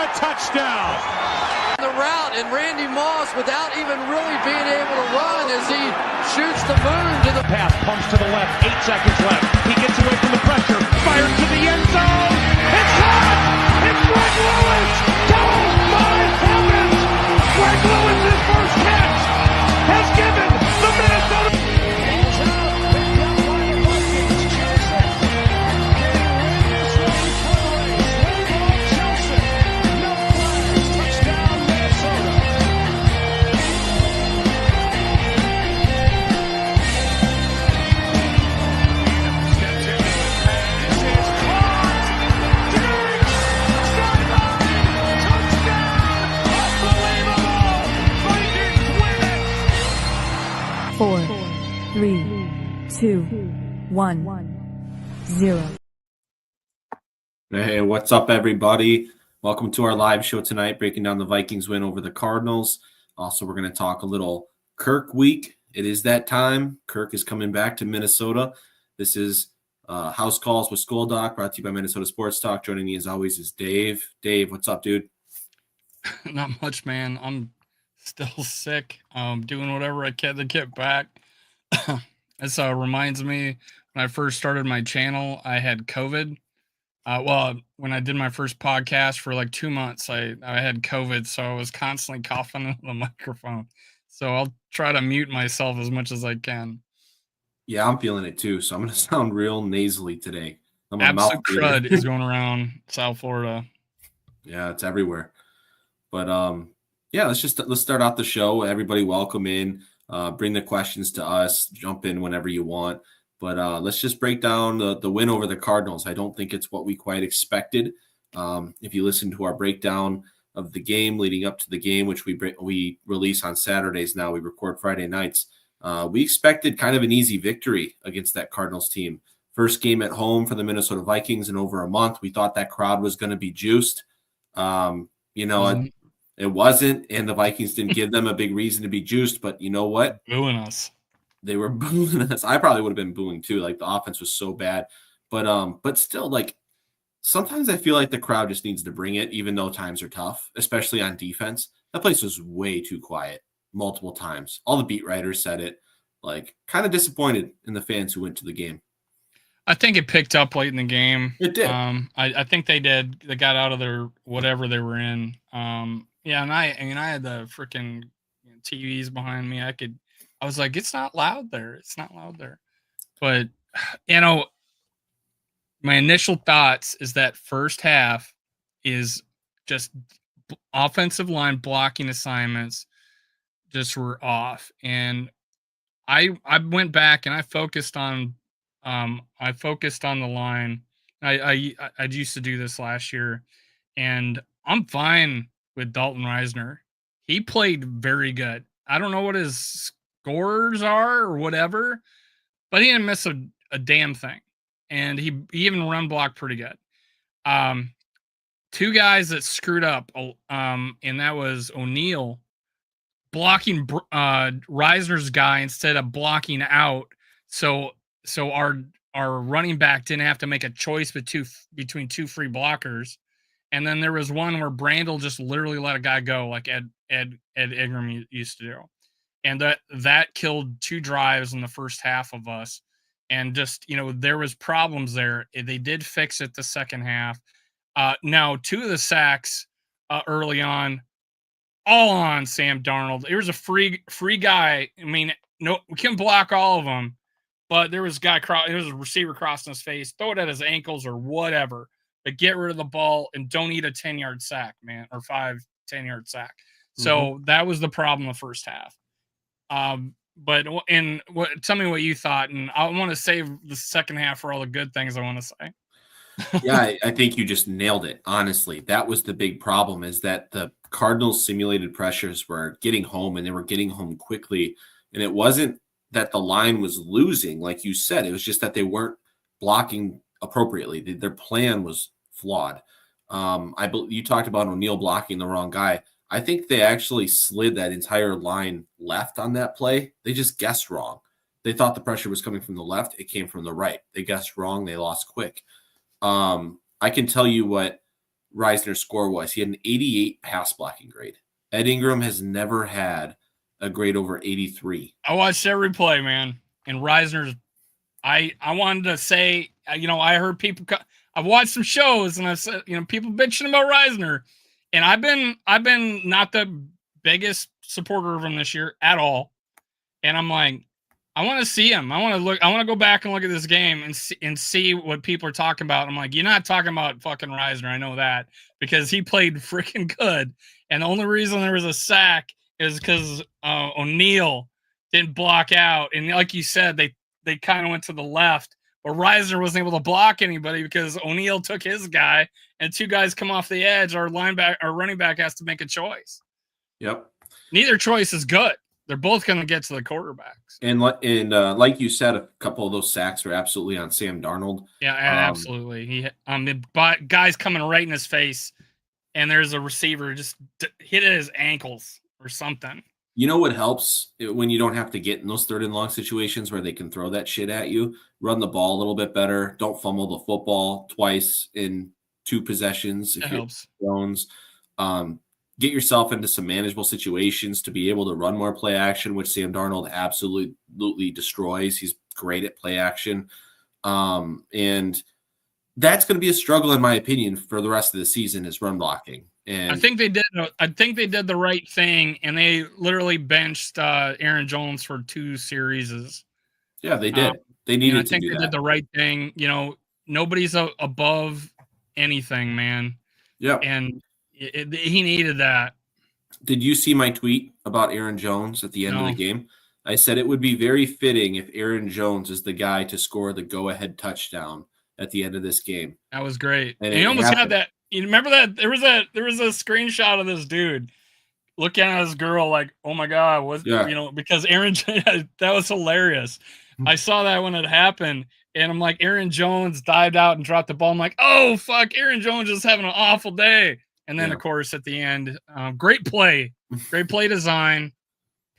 a touchdown. The route, and Randy Moss, without even really being able to run, as he shoots the moon to the pass, pumps to the left, 8 seconds left. He gets away from the pressure, fires to the end zone. It's caught! It's Greg Lewis! Oh my heavens! Greg Lewis's first catch has given the Minnesota. Four, 3, 2, 1, 0. Hey, what's up, everybody? Welcome to our live show tonight, breaking down the Vikings win over the Cardinals. Also, we're going to talk a little Kirk week. It is that time. Kirk is coming back to Minnesota. This is House Calls with Skull Doc, brought to you by Minnesota Sports Talk. Joining me, as always, is Dave. Dave, what's up, dude? Not much, man. I'm still sick. Doing whatever I can to get back. This reminds me, when I first started my channel, I had COVID. When I did my first podcast for like 2 months, I had COVID, so I was constantly coughing into the microphone. So I'll try to mute myself as much as I can. Yeah, I'm feeling it too, so I'm going to sound real nasally today. Absolute crud is going around South Florida. Yeah, it's everywhere. But yeah, let's start out the show. Everybody welcome in. Bring the questions to us. Jump in whenever you want. But let's just break down the win over the Cardinals. I don't think it's what we quite expected. If you listen to our breakdown of the game leading up to the game, which we release on Saturdays now, we record Friday nights. We expected kind of an easy victory against that Cardinals team. First game at home for the Minnesota Vikings in over a month. We thought that crowd was going to be juiced. It wasn't, and the Vikings didn't give them a big reason to be juiced. But you know what? Booing us. They were booing us. I probably would have been booing too. Like, the offense was so bad. But still, like, sometimes I feel like the crowd just needs to bring it, even though times are tough, especially on defense. That place was way too quiet multiple times. All the beat writers said it. Like, kind of disappointed in the fans who went to the game. I think it picked up late in the game. It did. I think they did. They got out of their whatever they were in. Yeah, and I had the freaking TVs behind me. I was like, it's not loud there. It's not loud there. But my initial thoughts is that first half is just offensive line blocking assignments just were off, and I went back and I focused on the line. I used to do this last year, and I'm fine with Dalton Reisner. He played very good. I don't know what his scores are or whatever, but he didn't miss a damn thing, and he even run blocked pretty good. Two guys that screwed up, and that was O'Neal blocking Reisner's guy instead of blocking out. So our running back didn't have to make a choice between two free blockers. And then there was one where Brandel just literally let a guy go, like Ed Ingram used to do. And that killed 2 drives in the first half of us. And just, there was problems there. They did fix it the second half. Now, 2 of the sacks early on, all on Sam Darnold. It was a free guy. I mean, no, we couldn't block all of them. But there was a receiver crossing his face. Throw it at his ankles or whatever. But get rid of the ball and don't eat a 10-yard sack, man, or 5 10-yard sack. So that was the problem the first half. But tell me what you thought, and I want to save the second half for all the good things I want to say. Yeah, I think you just nailed it. Honestly, that was the big problem, is that the Cardinals simulated pressures were getting home, and they were getting home quickly. And it wasn't that the line was losing, like you said. It was just that they weren't blocking appropriately. Their plan was flawed. You talked about O'Neal blocking the wrong guy. I think they actually slid that entire line left on that play. They just guessed wrong. They thought the pressure was coming from the left. It came from the right. They guessed wrong. They lost quick. I can tell you what Reisner's score was. He had an 88 pass blocking grade. Ed Ingram has never had a grade over 83. I watched every play, man. And Reisner's, I wanted to say, I heard people, I've watched some shows and I've said, people bitching about Reisner. And I've been not the biggest supporter of him this year at all. And I'm like, I want to see him. I want to go back and look at this game and see what people are talking about. I'm like, you're not talking about fucking Reisner. I know that because he played freaking good. And the only reason there was a sack is because O'Neal didn't block out. And like you said, they kind of went to the left, but Reisner wasn't able to block anybody because O'Neal took his guy and two guys come off the edge. Our running back has to make a choice. Yep. Neither choice is good. They're both going to get to the quarterbacks. And like you said, a couple of those sacks were absolutely on Sam Darnold. Yeah, absolutely. The guy's coming right in his face, and there's a receiver just hit at his ankles or something. You know what helps when you don't have to get in those 3rd and long situations where they can throw that shit at you? Run the ball a little bit better. Don't fumble the football twice in 2 possessions. It helps. Jones. Get yourself into some manageable situations to be able to run more play action, which Sam Darnold absolutely destroys. He's great at play action. And that's going to be a struggle, in my opinion, for the rest of the season is run blocking. And I think they did the right thing, and they literally benched Aaron Jones for 2 series. Yeah, they did. They needed to do that. I think they did the right thing. Nobody's above anything, man. Yeah. And he needed that. Did you see my tweet about Aaron Jones at the end of the game? I said it would be very fitting if Aaron Jones is the guy to score the go-ahead touchdown at the end of this game. That was great. And he almost had that. You remember that? There was a screenshot of this dude looking at his girl like, oh my God, because Aaron, that was hilarious. I saw that when it happened. And I'm like, Aaron Jones dived out and dropped the ball. I'm like, oh, fuck, Aaron Jones is having an awful day. And then, of course, at the end, great play design,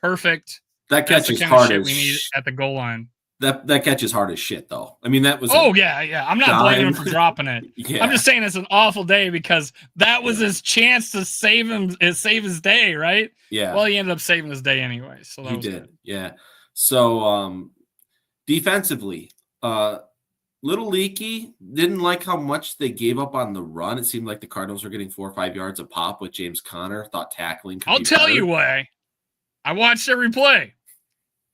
perfect. That catch is hard as we need at the goal line. That catch is hard as shit, though. I mean, that was. Oh yeah. I'm not blaming him for dropping it. Yeah. I'm just saying it's an awful day because that was his chance to save his day, right? Yeah. Well, he ended up saving his day anyway. So that he was did. good. Yeah. So defensively, little leaky. Didn't like how much they gave up on the run. It seemed like the Cardinals were getting 4 or 5 yards a pop with James Conner. Thought tackling could I'll be tell better. you why. I watched every play.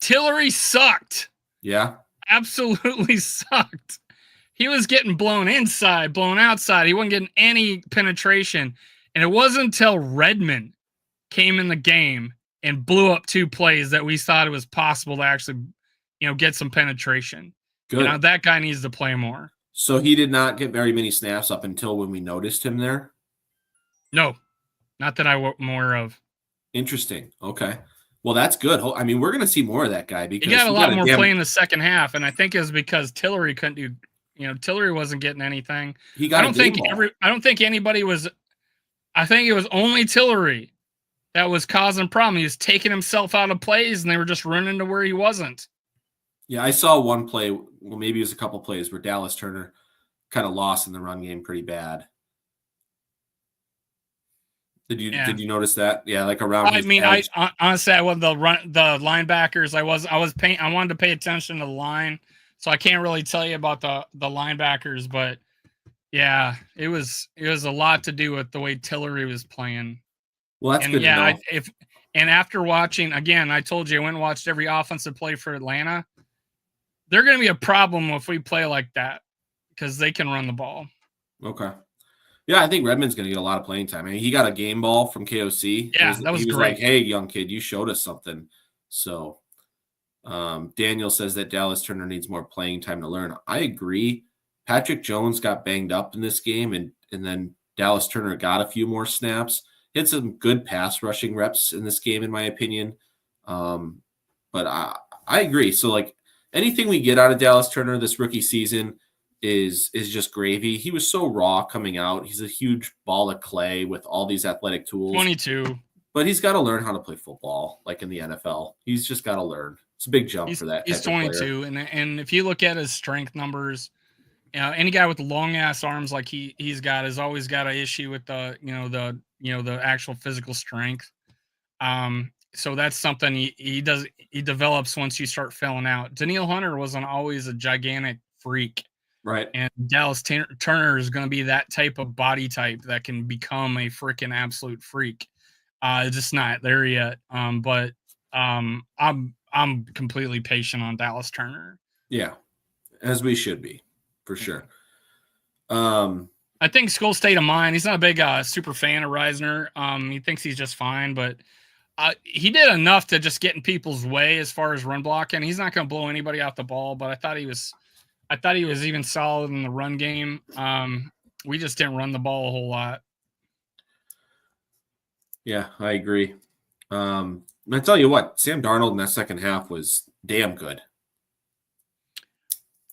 Tillery sucked. Yeah. Absolutely sucked. He was getting blown inside, blown outside. He wasn't getting any penetration. And it wasn't until Redmond came in the game and blew up 2 plays that we thought it was possible to actually, get some penetration. Good. That guy needs to play more. So he did not get very many snaps up until when we noticed him there? No, not that I'm aware of. Interesting. Okay. Well, that's good. I mean, we're going to see more of that guy because he got a lot more play in the second half, and I think it was because Tillery couldn't do. Tillery wasn't getting anything. He got. I don't think anybody was. I think it was only Tillery that was causing a problem. He was taking himself out of plays, and they were just running to where he wasn't. Yeah, I saw one play. Well, maybe it was a couple plays where Dallas Turner kind of lost in the run game pretty bad. Did you notice that? Yeah, like around. I mean, I honestly, the linebackers. I wanted to pay attention to the line, so I can't really tell you about the linebackers. But yeah, it was a lot to do with the way Tillery was playing. Well, that's good. Yeah, to know. And after watching again, I told you I went and watched every offensive play for Atlanta. They're going to be a problem if we play like that because they can run the ball. Okay. Yeah, I think Redmond's going to get a lot of playing time. I mean, he got a game ball from KOC. Yeah, that was he was great. Like, hey, young kid, you showed us something. So Daniel says that Dallas Turner needs more playing time to learn. I agree. Patrick Jones got banged up in this game, and then Dallas Turner got a few more snaps. He had some good pass rushing reps in this game, in my opinion. But I agree. So, like, anything we get out of Dallas Turner this rookie season is just gravy. He was so raw coming out. He's a huge ball of clay with all these athletic tools. 22. But he's got to learn how to play football, like in the NFL. He's just got to learn. It's a big jump for that. He's 22, and if you look at his strength numbers, any guy with long ass arms like he's got has always got an issue with the actual physical strength. So that's something he develops once you start filling out. Danielle Hunter wasn't always a gigantic freak. Right. And Dallas Turner is going to be that type of body type that can become a freaking absolute freak. Just not there yet. But I'm completely patient on Dallas Turner. Yeah, as we should be, for sure. I think school state of mind. He's not a big super fan of Reisner. He thinks he's just fine, but he did enough to just get in people's way as far as run blocking. He's not going to blow anybody off the ball, but I thought he was even solid in the run game. We just didn't run the ball a whole lot. Yeah, I agree. I tell you what, Sam Darnold in that second half was damn good.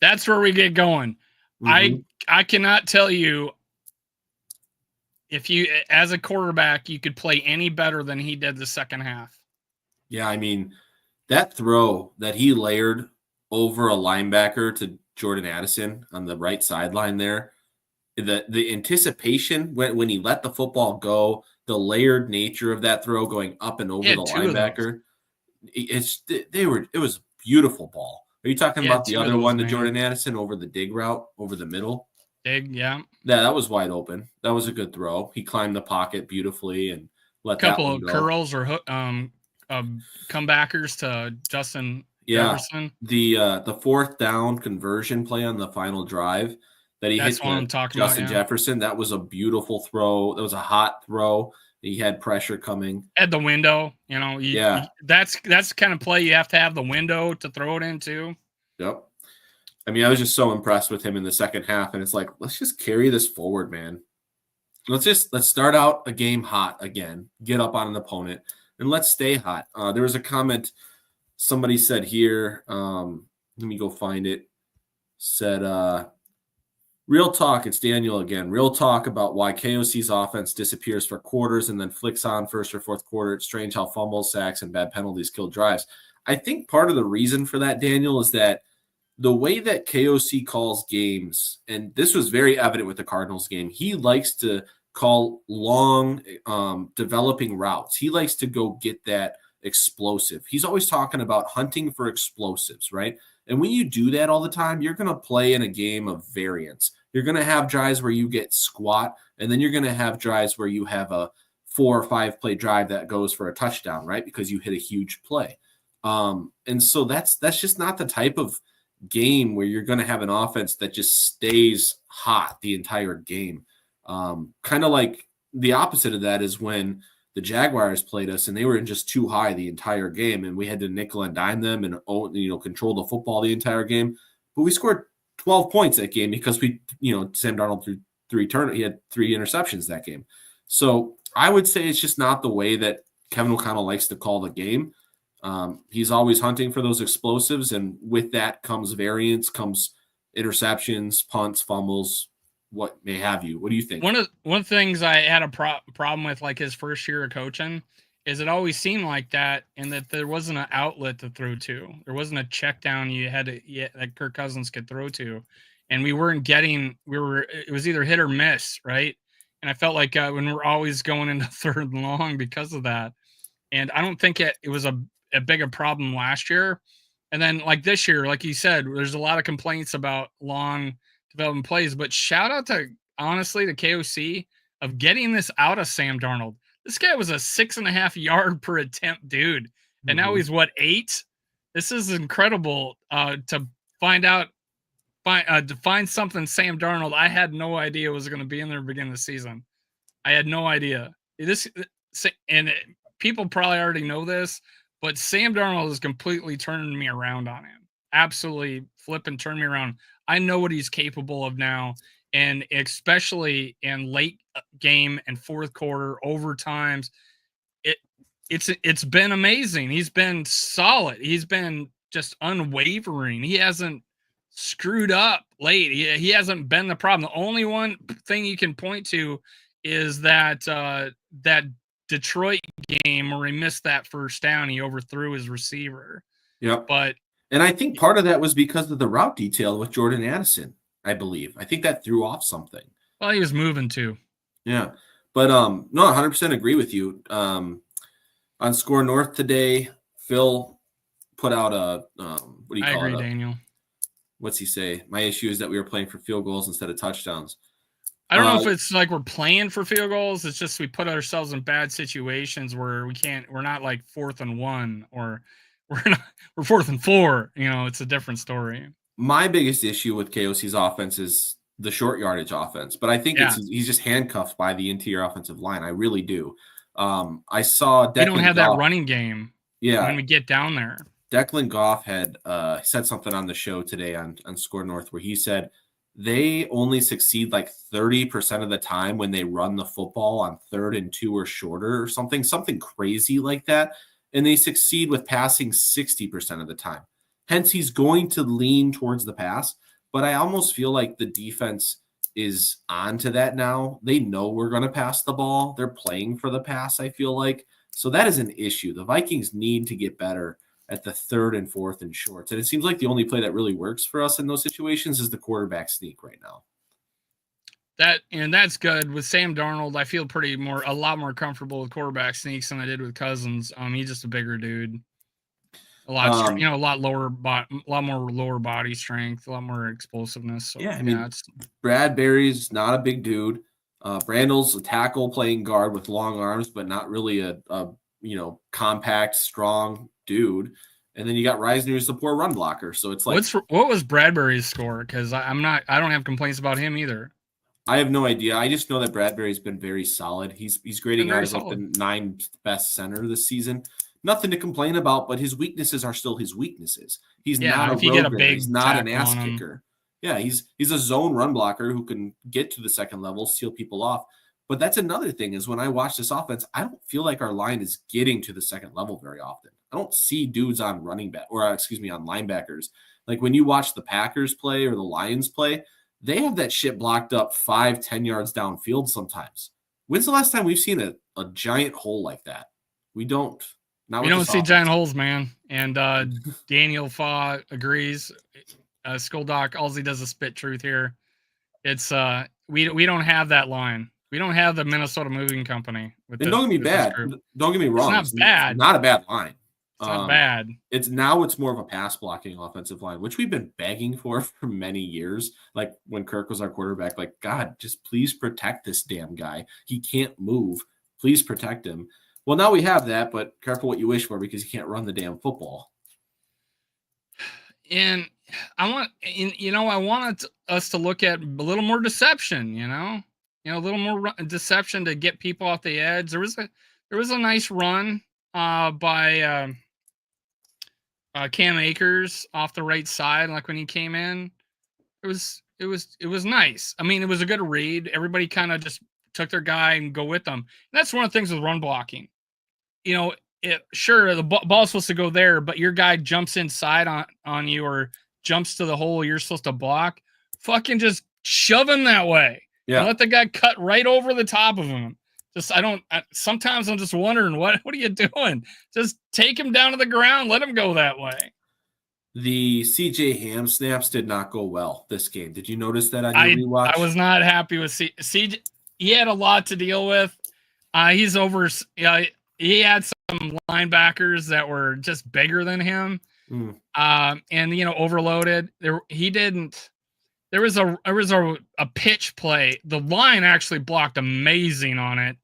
That's where we get going. Mm-hmm. I cannot tell you if you, as a quarterback, you could play any better than he did the second half. Yeah, I mean, that throw that he layered over a linebacker to Jordan Addison on the right sideline there, the anticipation when he let the football go, the layered nature of that throw going up and over the linebacker, it was a beautiful ball. Are you talking about the other one to Jordan Addison over the dig route, over the middle? Dig, yeah. Yeah, that was wide open. That was a good throw. He climbed the pocket beautifully and let a couple of curls or comebackers to Justin Jefferson. The fourth down conversion play on the final drive that he hit Justin Jefferson. That was a beautiful throw. That was a hot throw. He had pressure coming at the window. That's the kind of play you have to have the window to throw it into. Yep. I mean, I was just so impressed with him in the second half, and it's like, let's just carry this forward, man. Let's start out a game hot again, get up on an opponent, and let's stay hot. There was a comment somebody said here. Let me go find it. Said, real talk, it's Daniel again. Real talk about why KOC's offense disappears for quarters and then flicks on first or fourth quarter. It's strange how fumbles, sacks, and bad penalties kill drives. I think part of the reason for that, Daniel, is that the way that KOC calls games, and this was very evident with the Cardinals game, he likes to call long developing routes. He likes to go get that explosive. He's always talking about hunting for explosives, right? And when you do that all the time, you're going to play in a game of variance. You're going to have drives where you get squat, and then you're going to have drives where you have a 4 or 5 play drive that goes for a touchdown, right? Because you hit a huge play. And so that's just not the type of game where you're going to have an offense that just stays hot the entire game. Kind of like the opposite of that is when the Jaguars played us and they were just too high the entire game, and we had to nickel and dime them and control the football the entire game. But we scored 12 points that game because Sam Darnold threw 3 he had 3 interceptions that game. So I would say it's just not the way that Kevin O'Connell likes to call the game. He's always hunting for those explosives, and with that comes variance, comes interceptions, punts, fumbles, what may have you. What do you think? One of the things I had a problem with, like his first year of coaching, is it always seemed like that, and that there wasn't an outlet to throw to. There wasn't a check down that Kirk Cousins could throw to, and we weren't getting. It was either hit or miss, right? And I felt like when we're always going into third and long because of that, and I don't think it was a big a problem last year. And then like this year, like you said, there's a lot of complaints about long development plays, but shout out to KOC of getting this out of Sam Darnold. This guy was a 6.5 yard per attempt dude. And now he's 8. This is incredible to find something Sam Darnold. I had no idea was going to be in there at the beginning of the season. I had no idea people probably already know this, but Sam Darnold has completely turned me around on him. Absolutely flipping turned me around. I know what he's capable of now, and especially in late game and fourth quarter overtimes, it's been amazing. He's been solid. He's been just unwavering. He hasn't screwed up late. He hasn't been the problem. The only one thing you can point to is that Detroit game where he missed that first down. He overthrew his receiver. Yeah. But and I think part of that was because of the route detail with Jordan Addison. I believe. I think that threw off something. Well, he was moving too. Yeah. But no, 100% agree with you. On Score North today, Phil put out a what do you I call agree, it? Daniel. What's he say? My issue is that we were playing for field goals instead of touchdowns. I don't know if it's like we're playing for field goals. It's just we put ourselves in bad situations where we're not like 4th and 1 or we're 4th and 4. You know, it's a different story. My biggest issue with KOC's offense is the short yardage offense, but I think he's just handcuffed by the interior offensive line. I really do. I saw Declan we don't have Goff, that running game. Yeah, when we get down there. Declan Goff had said something on the show today on Score North where he said they only succeed like 30% of the time when they run the football on 3rd and 2 or shorter or something crazy like that. And they succeed with passing 60% of the time. Hence, he's going to lean towards the pass. But I almost feel like the defense is on to that now. They know we're going to pass the ball. They're playing for the pass, I feel like. So that is an issue. The Vikings need to get better at the 3rd and 4th and shorts. And it seems like the only play that really works for us in those situations is the quarterback sneak right now. That's good. With Sam Darnold, I feel a lot more comfortable with quarterback sneaks than I did with Cousins. He's just a bigger dude. A lot more lower body strength, a lot more explosiveness. So, Bradbury's not a big dude. Brandle's a tackle playing guard with long arms, but not really a compact, strong dude. And then you got Reisner, who's the poor run blocker. So it's like, what was Bradbury's score? Because I don't have complaints about him either. I have no idea. I just know that Bradbury's been very solid. He's grading out as like the 9th best center this season. Nothing to complain about, but his weaknesses are still his weaknesses. He's not a road grader. He's not an ass kicker. Yeah, he's a zone run blocker who can get to the second level, seal people off. But that's another thing is when I watch this offense, I don't feel like our line is getting to the second level very often. I don't see dudes on on linebackers. Like when you watch the Packers play or the Lions play, they have that shit blocked up 5-10 yards downfield sometimes. When's the last time we've seen a giant hole like that? We don't. We don't see giant holes, man. And Daniel Faw agrees. Skoldoc, all he does is spit truth here. It's we don't have that line. We don't have the Minnesota Moving Company. Don't get me wrong. It's not bad. It's not a bad line. It's not bad. It's more of a pass blocking offensive line, which we've been begging for many years. Like when Kirk was our quarterback, like, God, just please protect this damn guy. He can't move. Please protect him. Well, now we have that, but careful what you wish for because he can't run the damn football. And I want us to look at a little more deception, a little more deception to get people off the edge. There was a nice run by Cam Akers off the right side, like when he came in. It was nice. I mean, it was a good read. Everybody kind of just took their guy and go with them. And that's one of the things with run blocking. Sure, the ball's supposed to go there, but your guy jumps inside on you or jumps to the hole you're supposed to block. Fucking just shove him that way. Yeah. And let the guy cut right over the top of him. Sometimes I'm just wondering, what are you doing? Just take him down to the ground. Let him go that way. The CJ Ham snaps did not go well this game. Did you notice that on your rewatch? I was not happy with CJ. He had a lot to deal with. He's over. He had some linebackers that were just bigger than him, and overloaded. There was a pitch play. The line actually blocked amazing on it,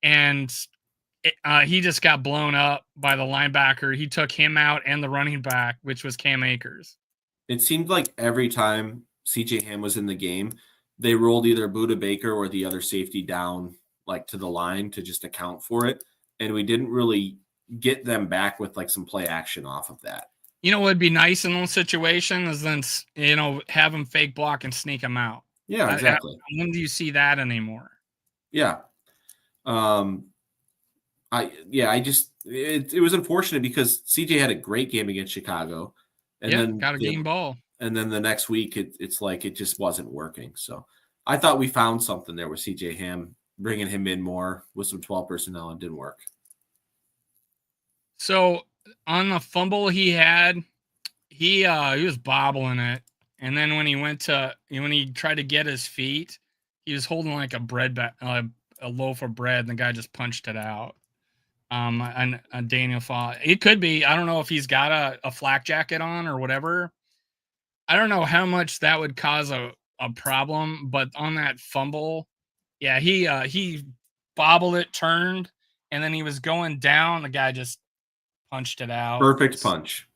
and he just got blown up by the linebacker. He took him out and the running back, which was Cam Akers. It seemed like every time CJ Ham was in the game, they rolled either Budda Baker or the other safety down, like to the line to just account for it. And we didn't really get them back with like some play action off of that. What would be nice in those situations is then, have them fake block and sneak them out. Yeah, exactly. When do you see that anymore? Yeah. It was unfortunate because CJ had a great game against Chicago. And then got a game ball. And then the next week, it's like it just wasn't working. So I thought we found something there with CJ Ham, bringing him in more with some 12 personnel, and didn't work. So on the fumble he had, he was bobbling it, And then when he tried to get his feet, he was holding like a loaf of bread, and the guy just punched it out. And Daniel thought it could be. I don't know if he's got a flak jacket on or whatever. I don't know how much that would cause a problem, but on that fumble, yeah, he bobbled it, turned, and then he was going down. The guy just punched it out. Perfect punch.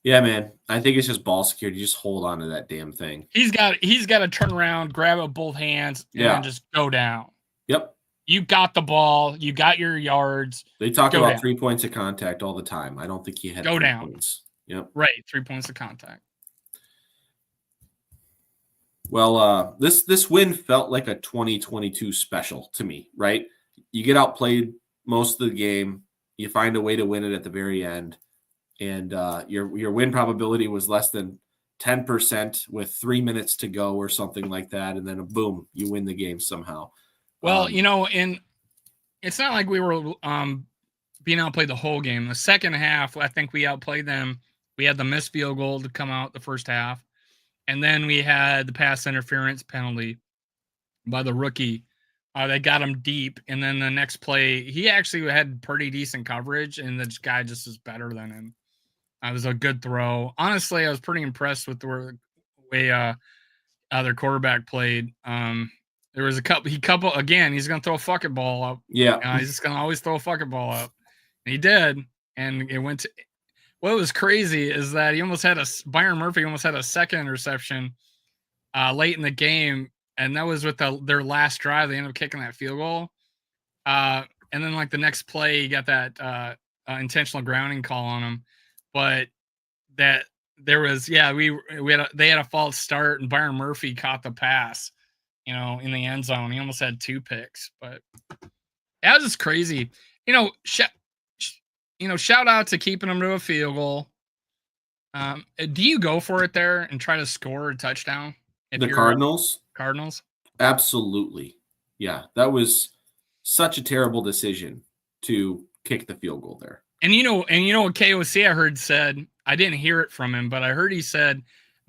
Yeah, man. I think it's just ball security. Just hold on to that damn thing. He's got to turn around, grab it with both hands, and then just go down. Yep. You got the ball. You got your yards. They talk about 3 points of contact all the time. I don't think he had go 3 down. points. Yep. Right. 3 points of contact. Well, this win felt like a 2022 special to me, right? You get outplayed most of the game. You find a way to win it at the very end. And your win probability was less than 10% with 3 minutes to go or something like that. And then boom, you win the game somehow. Well, and it's not like we were being outplayed the whole game. The second half, I think we outplayed them. We had the missed field goal to come out the first half. And then we had the pass interference penalty by the rookie. They got him deep. And then the next play, he actually had pretty decent coverage, and the guy just is better than him. It was a good throw. Honestly, I was pretty impressed with the way their quarterback played. There was he's going to throw a fucking ball up. Yeah. He's just going to always throw a fucking ball up. And he did. And it went to – what was crazy is that Byron Murphy almost had a second interception late in the game, and that was with their last drive. They ended up kicking that field goal. And then, like, the next play, he got that intentional grounding call on him. But that there was, they had a false start, and Byron Murphy caught the pass, in the end zone. He almost had 2 picks, but that was just crazy. Shout out to keeping them to a field goal. Do you go for it there and try to score a touchdown? The Cardinals? Cardinals? Absolutely. Yeah, that was such a terrible decision to kick the field goal there. And you know what KOC I heard said, I didn't hear it from him, but I heard he said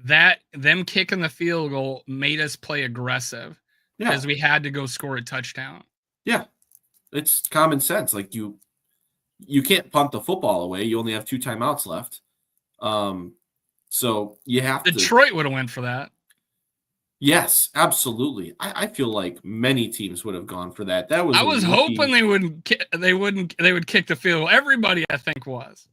that them kicking the field goal made us play aggressive because we had to go score a touchdown. Yeah. It's common sense. Like you can't punt the football away. You only have 2 timeouts left. So you have Detroit would have went for that. Yes, absolutely. I feel like many teams would have gone for that. I was hoping they would kick the field. Everybody, I think, was.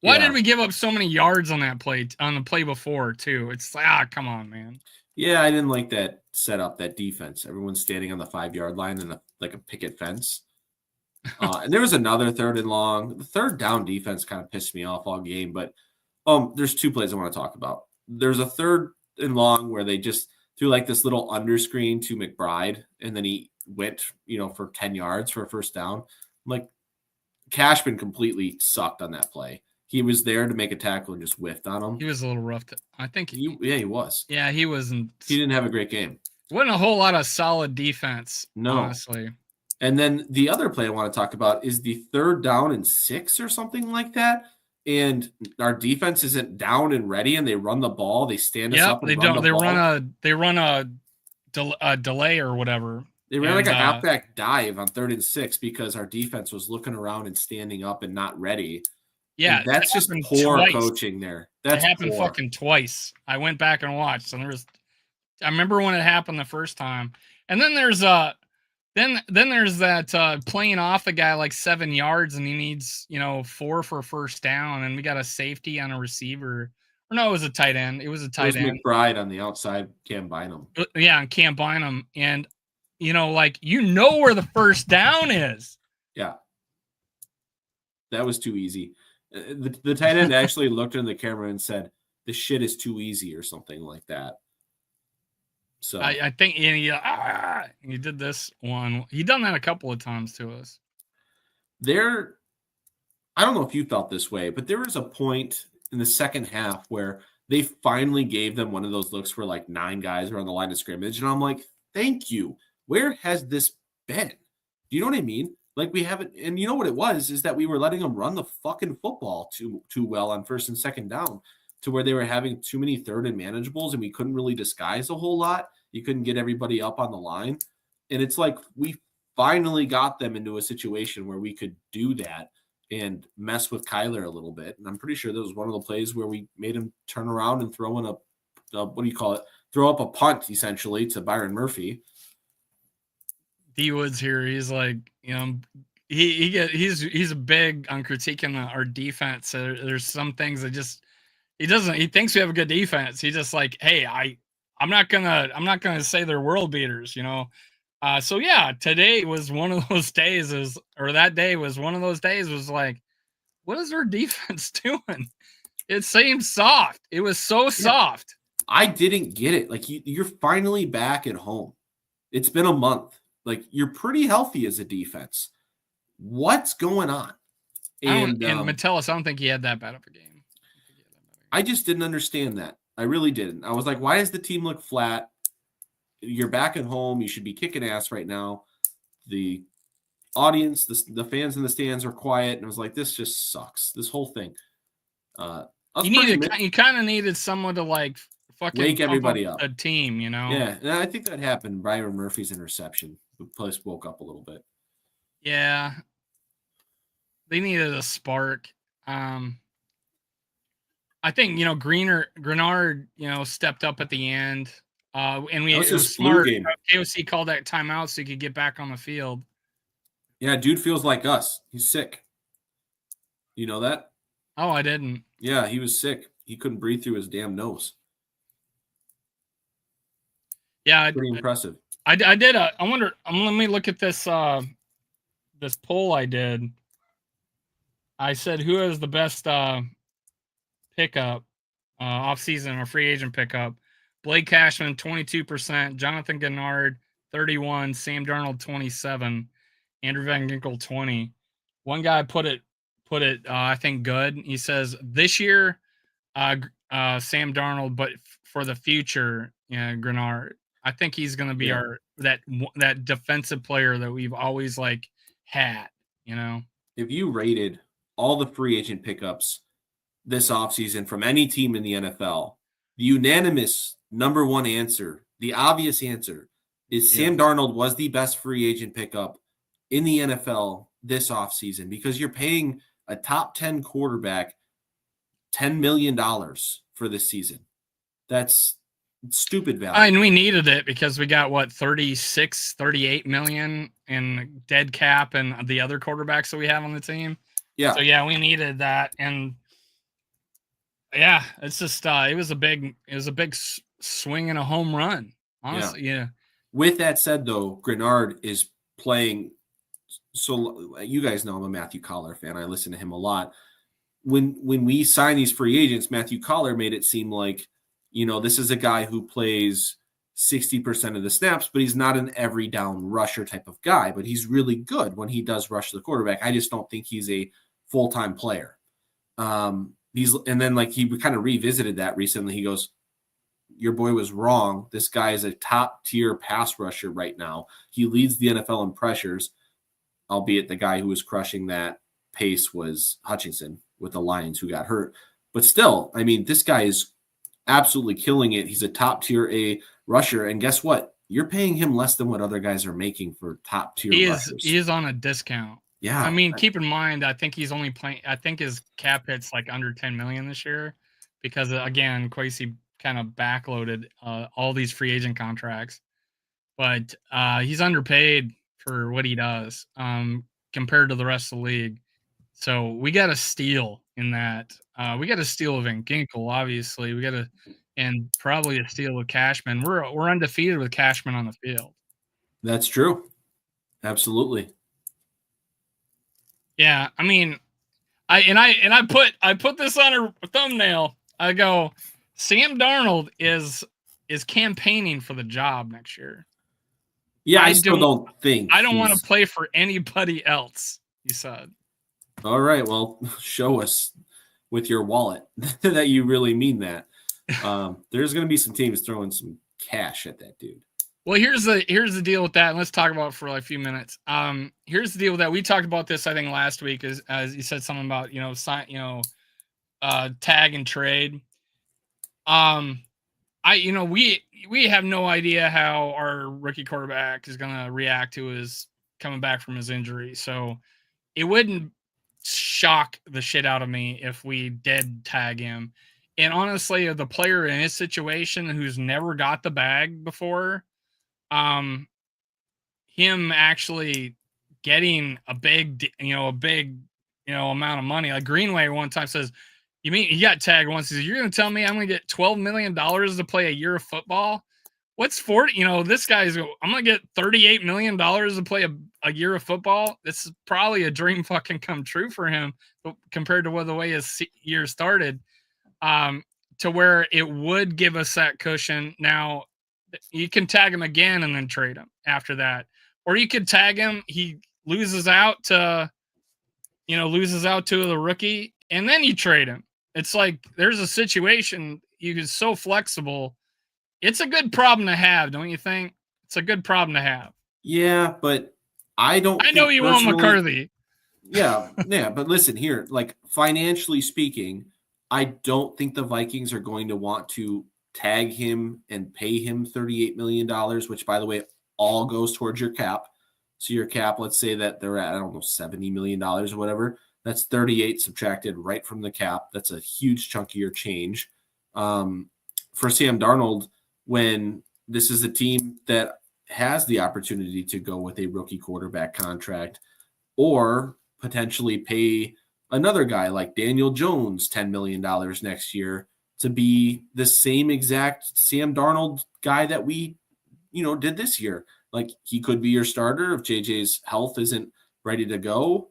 Why did we give up so many yards on that play, on the play before, too? It's like, come on, man. Yeah, I didn't like that setup, that defense. Everyone's standing on the 5-yard line in like a picket fence. And there was another 3rd and long. The 3rd down defense kind of pissed me off all game. But there's 2 plays I want to talk about. There's a 3rd and long where they just threw like this little underscreen to McBride, and then he went, for 10 yards for a first down. Like, Cashman completely sucked on that play. He was there to make a tackle and just whiffed on him. He was a little rough. I think he was. Yeah, he wasn't. He didn't have a great game. Wasn't a whole lot of solid defense, honestly. And then the other play I want to talk about is the 3rd down and 6 or something like that. And our defense isn't down and ready, and they run the ball. They stand us up. They don't. They run a delay or whatever. They ran like a halfback dive on 3rd and 6 because our defense was looking around and standing up and not ready. Yeah, and that's just poor coaching there. That happened fucking twice. I went back and watched, and I remember when it happened the first time, and then there's Then there's that playing off the guy like 7 yards, and he needs 4 for a first down, and we got a safety on a receiver. Or no, it was a tight end. It was a tight end. McBride on the outside, Cam Bynum. Yeah, and Cam Bynum, and where the first down is. Yeah, that was too easy. The tight end actually looked in the camera and said, "This shit is too easy," or something like that. So I think he did this one. He done that a couple of times to us. I don't know if you felt this way, but there was a point in the second half where they finally gave them one of those looks where like 9 guys are on the line of scrimmage, and I'm like, thank you. Where has this been? Do you know what I mean? Like we haven't, and you know what it was is that we were letting them run the fucking football too well on 1st and 2nd down to where they were having too many third and manageables and we couldn't really disguise a whole lot. You couldn't get everybody up on the line. And it's like we finally got them into a situation where we could do that and mess with Kyler a little bit. And I'm pretty sure that was one of the plays where we made him turn around and throw in throw up a punt essentially to Byron Murphy. D Woods here, he's like, he's a big on critiquing our defense. So there's some things that just he thinks we have a good defense. He's just like, hey, I'm not gonna say they're world beaters, So yeah, today was one of those days that day was one of those days was like, what is our defense doing? It seemed soft. It was so soft. I didn't get it. Like you're finally back at home. It's been a month. Like you're pretty healthy as a defense. What's going on? And Metellus, I don't think he had that bad of a game. I just didn't understand that. I really didn't. I was like, why does the team look flat? You're back at home. You should be kicking ass right now. The audience, the fans in the stands are quiet. And I was like, this just sucks. This whole thing. You kind of needed someone to like fucking wake everybody up. A team, Yeah, and I think that happened. Byron Murphy's interception. The place woke up a little bit. Yeah. They needed a spark. I think, Grenard, stepped up at the end. And it was smart. KOC called that timeout so he could get back on the field. Yeah, dude feels like us. He's sick. You know that? Oh, I didn't. Yeah, he was sick. He couldn't breathe through his damn nose. Yeah, pretty impressive. I did. I wonder. Let me look at this. This poll I did. I said, who has the best pickup off-season or free agent pickup? Blake Cashman, 22%. Jonathan Gennard, 31%. Sam Darnold, 27%. Andrew Van Ginkel, 20%. One guy put it. I think good. He says this year, Sam Darnold, but for the future, Grenard. I think he's going to be that defensive player that we've always had. If you rated all the free agent pickups this offseason from any team in the NFL, the unanimous number one answer, the obvious answer, is Sam Darnold was the best free agent pickup in the NFL this offseason because you're paying a top 10 quarterback $10 million for this season. That's stupid value. And we needed it because we got 38 million in dead cap and the other quarterbacks that we have on the team. Yeah. So yeah, we needed that. And yeah, it's just it was a big swing and a home run. Honestly, yeah. With that said though, Grenard is playing. So you guys know I'm a Matthew Collar fan. I listen to him a lot. When we sign these free agents, Matthew Collar made it seem like, this is a guy who plays 60% of the snaps, but he's not an every down rusher type of guy, but he's really good when he does rush the quarterback. I just don't think he's a full-time player. He kind of revisited that recently. He goes, your boy was wrong. This guy is a top tier pass rusher right now. He leads the NFL in pressures, albeit the guy who was crushing that pace was Hutchinson with the Lions who got hurt. But still, this guy is absolutely killing it. He's a top tier A rusher. And guess what? You're paying him less than what other guys are making for top tier rushers. He is on a discount. Yeah. Keep in mind, I think he's only playing, I think his cap hit's under 10 million this year because again, Kwesi kind of backloaded all these free agent contracts, but he's underpaid for what he does compared to the rest of the league. So we got a steal in that. We got a steal of Van Ginkel, obviously. We got and probably a steal with Cashman. We're undefeated with Cashman on the field. That's true. Absolutely. Yeah, I put this on a thumbnail. I go, Sam Darnold is campaigning for the job next year. Yeah, I still don't think. I don't want to play for anybody else, he said. All right, well, show us with your wallet that you really mean that. There's going to be some teams throwing some cash at that dude. Well, here's the deal with that, and let's talk about it for a few minutes. Here's the deal with that. We talked about this, I think, last week, as you said something about tag and trade. We have no idea how our rookie quarterback is going to react to his coming back from his injury. So it wouldn't shock the shit out of me if we did tag him. And honestly, the player in his situation who's never got the bag before, him actually getting a big amount of money. Like Greenway one time says, "You mean he got tagged once? He says, you're going to tell me I'm going to get $12 million to play a year of football? What's 40? This guy's, I'm going to get $38 million to play a year of football. This is probably a dream fucking come true for him compared to the way his year started, to where it would give us that cushion. Now, you can tag him again and then trade him after that. Or you could tag him, he loses out to the rookie, and then you trade him. It's like there's a situation you're so flexible. It's a good problem to have, don't you think? It's a good problem to have. Yeah, but I know you want McCarthy. Yeah, but listen here, like financially speaking, I don't think the Vikings are going to want to tag him and pay him $38 million, which, by the way, all goes towards your cap. So your cap, let's say that they're at, I don't know, $70 million or whatever. That's 38 subtracted right from the cap. That's a huge chunk of your change. For Sam Darnold, when this is a team that has the opportunity to go with a rookie quarterback contract or potentially pay another guy like Daniel Jones $10 million next year to be the same exact Sam Darnold guy that we, did this year. Like, he could be your starter if JJ's health isn't ready to go,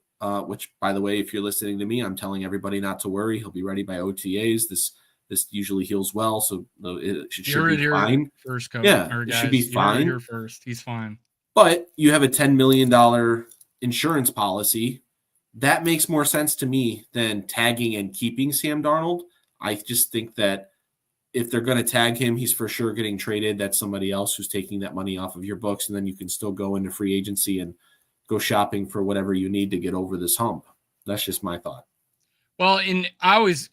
which, by the way, if you're listening to me, I'm telling everybody not to worry. He'll be ready by OTAs. This usually heals well, so it should be fine. First coach. Yeah, it should be fine. You're first. He's fine. But you have a $10 million insurance policy. That makes more sense to me than tagging and keeping Sam Darnold. I just think that if they're going to tag him, he's for sure getting traded. That's somebody else who's taking that money off of your books, and then you can still go into free agency and go shopping for whatever you need to get over this hump. That's just my thought. Well, I always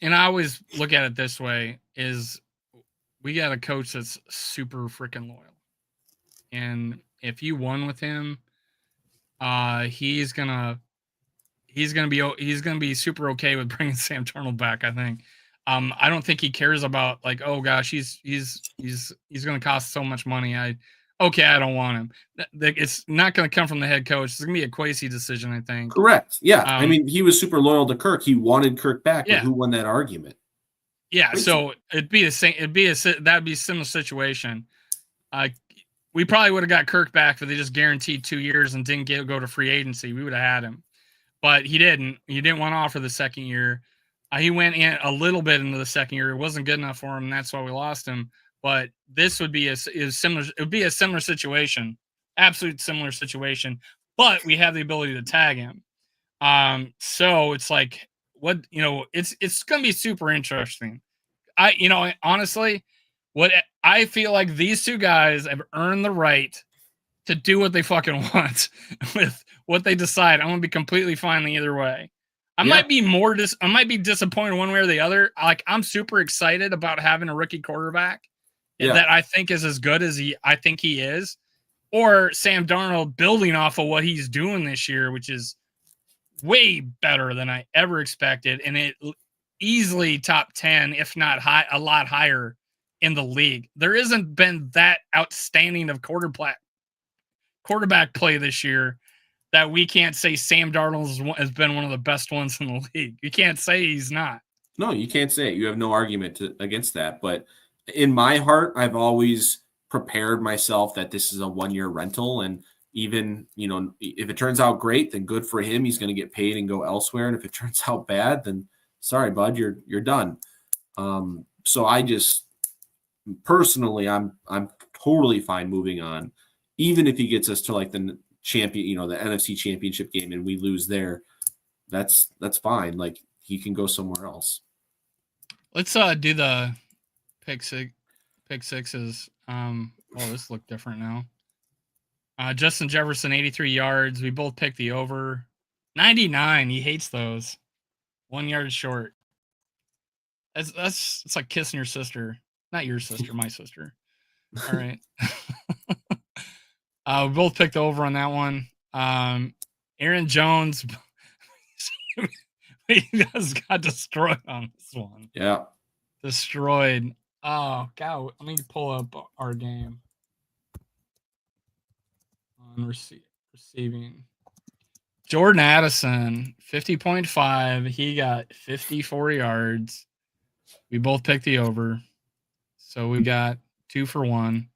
look at it this way: is we got a coach that's super freaking loyal, and if you won with him, he's gonna be super okay with bringing Sam Darnold back. I think. I don't think he cares about like, oh gosh, he's going to cost so much money. I don't want him. It's not going to come from the head coach. It's going to be a Kwesi decision, I think. Correct. Yeah. I mean, he was super loyal to Kirk. He wanted Kirk back, but who won that argument? Yeah. Kwesi. So it'd be the same. That'd be a similar situation. We probably would have got Kirk back if they just guaranteed 2 years and didn't go to free agency. We would have had him, but he didn't. He didn't want to offer the second year. He went in a little bit into the second year. It wasn't good enough for him, and that's why we lost him. But this would be a similar situation, absolute similar situation. But we have the ability to tag him. So it's like it's going to be super interesting. Honestly, what I feel like these two guys have earned the right to do what they fucking want with what they decide. I'm going to be completely fine either way. I might be disappointed one way or the other. Like, I'm super excited about having a rookie quarterback that I think is as good as I think he is, or Sam Darnold building off of what he's doing this year, which is way better than I ever expected, and it easily top 10, if not a lot higher in the league. There hasn't been that outstanding of quarterback play this year that we can't say Sam Darnold has been one of the best ones in the league. You can't say he's not. No, you can't say it. You have no argument against that. But in my heart, I've always prepared myself that this is a 1-year rental. And even, if it turns out great, then good for him. He's going to get paid and go elsewhere. And if it turns out bad, then sorry, bud, you're done. So I just personally, I'm totally fine moving on. Even if he gets us to like the champion, the NFC championship game, and we lose there, that's fine. Like, he can go somewhere else. Let's do the pick sixes. This looked different now. Justin Jefferson, 83 yards. We both picked the over. 99. He hates those. 1 yard short. It's like kissing your sister. Not your sister, my sister. All right. We both picked over on that one. Aaron Jones, he just got destroyed on this one. Yeah. Destroyed. Oh, God. Let me pull up our game on receiving. Jordan Addison, 50.5. He got 54 yards. We both picked the over. So we got 2 for 1.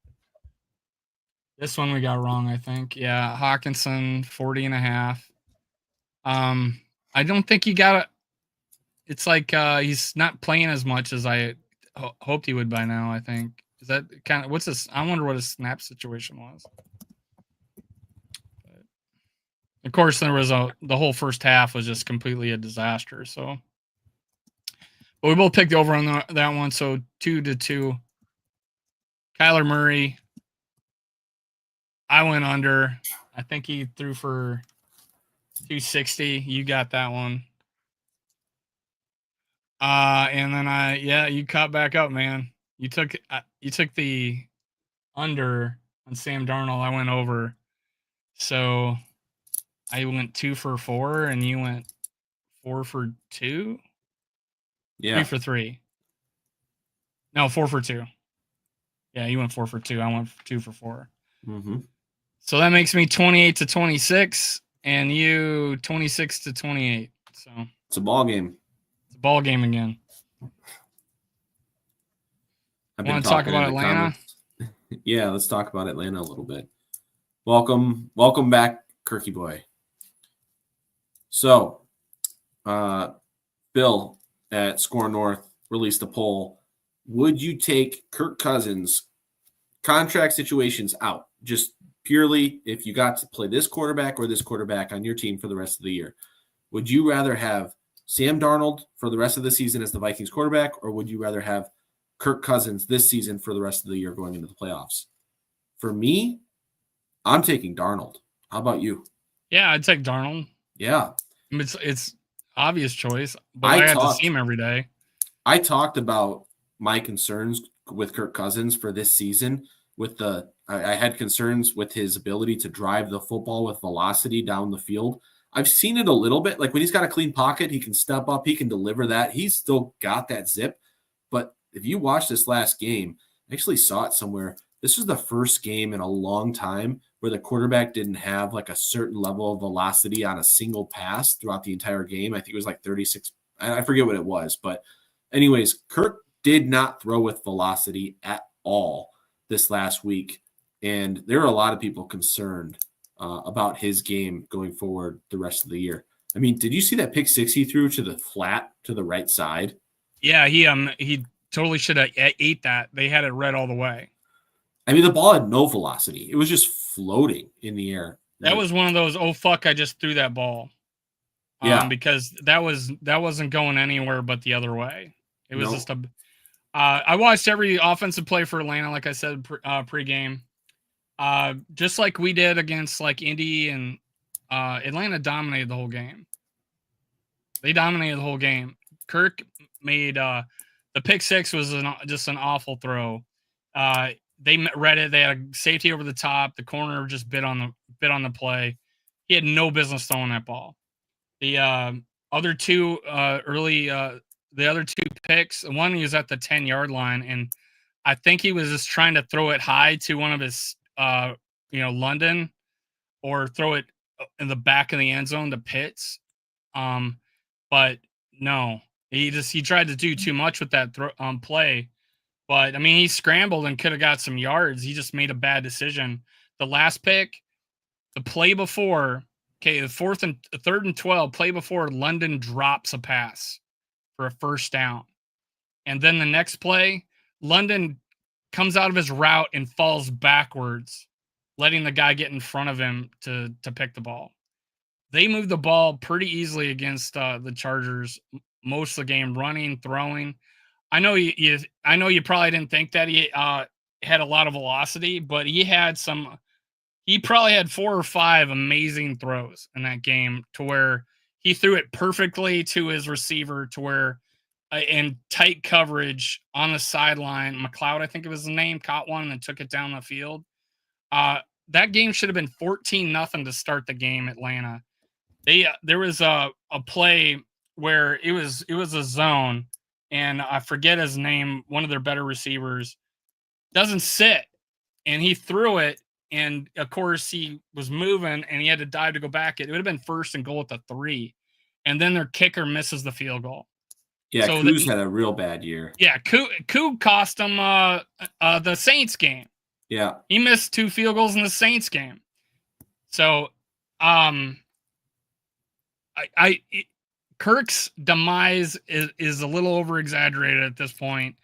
This one we got wrong, I think. Yeah, Hawkinson, 40.5. I don't think he got it. It's like he's not playing as much as I hoped he would by now, I think. Is that kind of what's this? I wonder what his snap situation was. But of course, there was the whole first half was just completely a disaster. So, but we both picked over on that one. So 2-2. Kyler Murray. I went under. I think he threw for 260. You got that one. And then you caught back up, man. You took the under on Sam Darnold. I went over. So I went 2 for 4 and you went 4 for 2. Yeah. 3 for 3. No, 4 for 2. Yeah, you went 4 for 2. I went 2 for 4. Mm-hmm. So that makes me 28-26 and you 26-28. So it's a ball game. It's a ball game again. Want to talk about Atlanta? Yeah, let's talk about Atlanta a little bit. Welcome back, Kirky boy. So, Bill at Score North released a poll. Would you take Kirk Cousins' contract situations out? Just purely if you got to play this quarterback or this quarterback on your team for the rest of the year. Would you rather have Sam Darnold for the rest of the season as the Vikings quarterback, or would you rather have Kirk Cousins this season for the rest of the year going into the playoffs? For me, I'm taking Darnold. How about you? Yeah, I'd take Darnold. Yeah. It's obvious choice, but I had to see him every day. I talked about my concerns with Kirk Cousins for this season. I had concerns with his ability to drive the football with velocity down the field. I've seen it a little bit. Like when he's got a clean pocket, he can step up, he can deliver that. He's still got that zip. But if you watch this last game, I actually saw it somewhere. This was the first game in a long time where the quarterback didn't have like a certain level of velocity on a single pass throughout the entire game. I think it was like 36. I forget what it was. But anyways, Kirk did not throw with velocity at all this last week. And there are a lot of people concerned about his game going forward the rest of the year. I mean, did you see that pick six he threw to the flat to the right side? Yeah, he totally should have ate that. They had it red all the way. I mean, the ball had no velocity. It was just floating in the air. That was one of those, oh, fuck, I just threw that ball. Yeah. Because that wasn't going anywhere but the other way. It was just I watched every offensive play for Atlanta, like I said, pregame. Just like we did against like Indy and Atlanta dominated the whole game. They dominated the whole game. Kirk made the pick six was just an awful throw. They read it. They had a safety over the top. The corner just bit on the play. He had no business throwing that ball. The other two picks, one he was at the 10-yard line, and I think he was just trying to throw it high to one of his London, or throw it in the back of the end zone to Pitts. But no, he tried to do too much with that play. But I mean, he scrambled and could have got some yards. He just made a bad decision. The last pick, the play before, the third and 12 play before, London drops a pass for a first down. And then the next play, London comes out of his route and falls backwards, letting the guy get in front of him to pick the ball. They moved the ball pretty easily against the Chargers most of the game, running, throwing. I know you probably didn't think that he had a lot of velocity, but he probably had 4 or 5 amazing throws in that game to where he threw it perfectly to his receiver to where in tight coverage on the sideline. McLeod, I think it was the name, caught one and then took it down the field. That game should have been 14-0 to start the game. Atlanta. There was a play where it was a zone, and I forget his name. One of their better receivers doesn't sit, and he threw it, and of course he was moving, and he had to dive to go back. It would have been 1st and goal at the 3, and then their kicker misses the field goal. Yeah, So Koo's had a real bad year. Yeah, Koo cost him the Saints game. Yeah. He missed 2 field goals in the Saints game. So, Kirk's demise is a little over exaggerated at this point.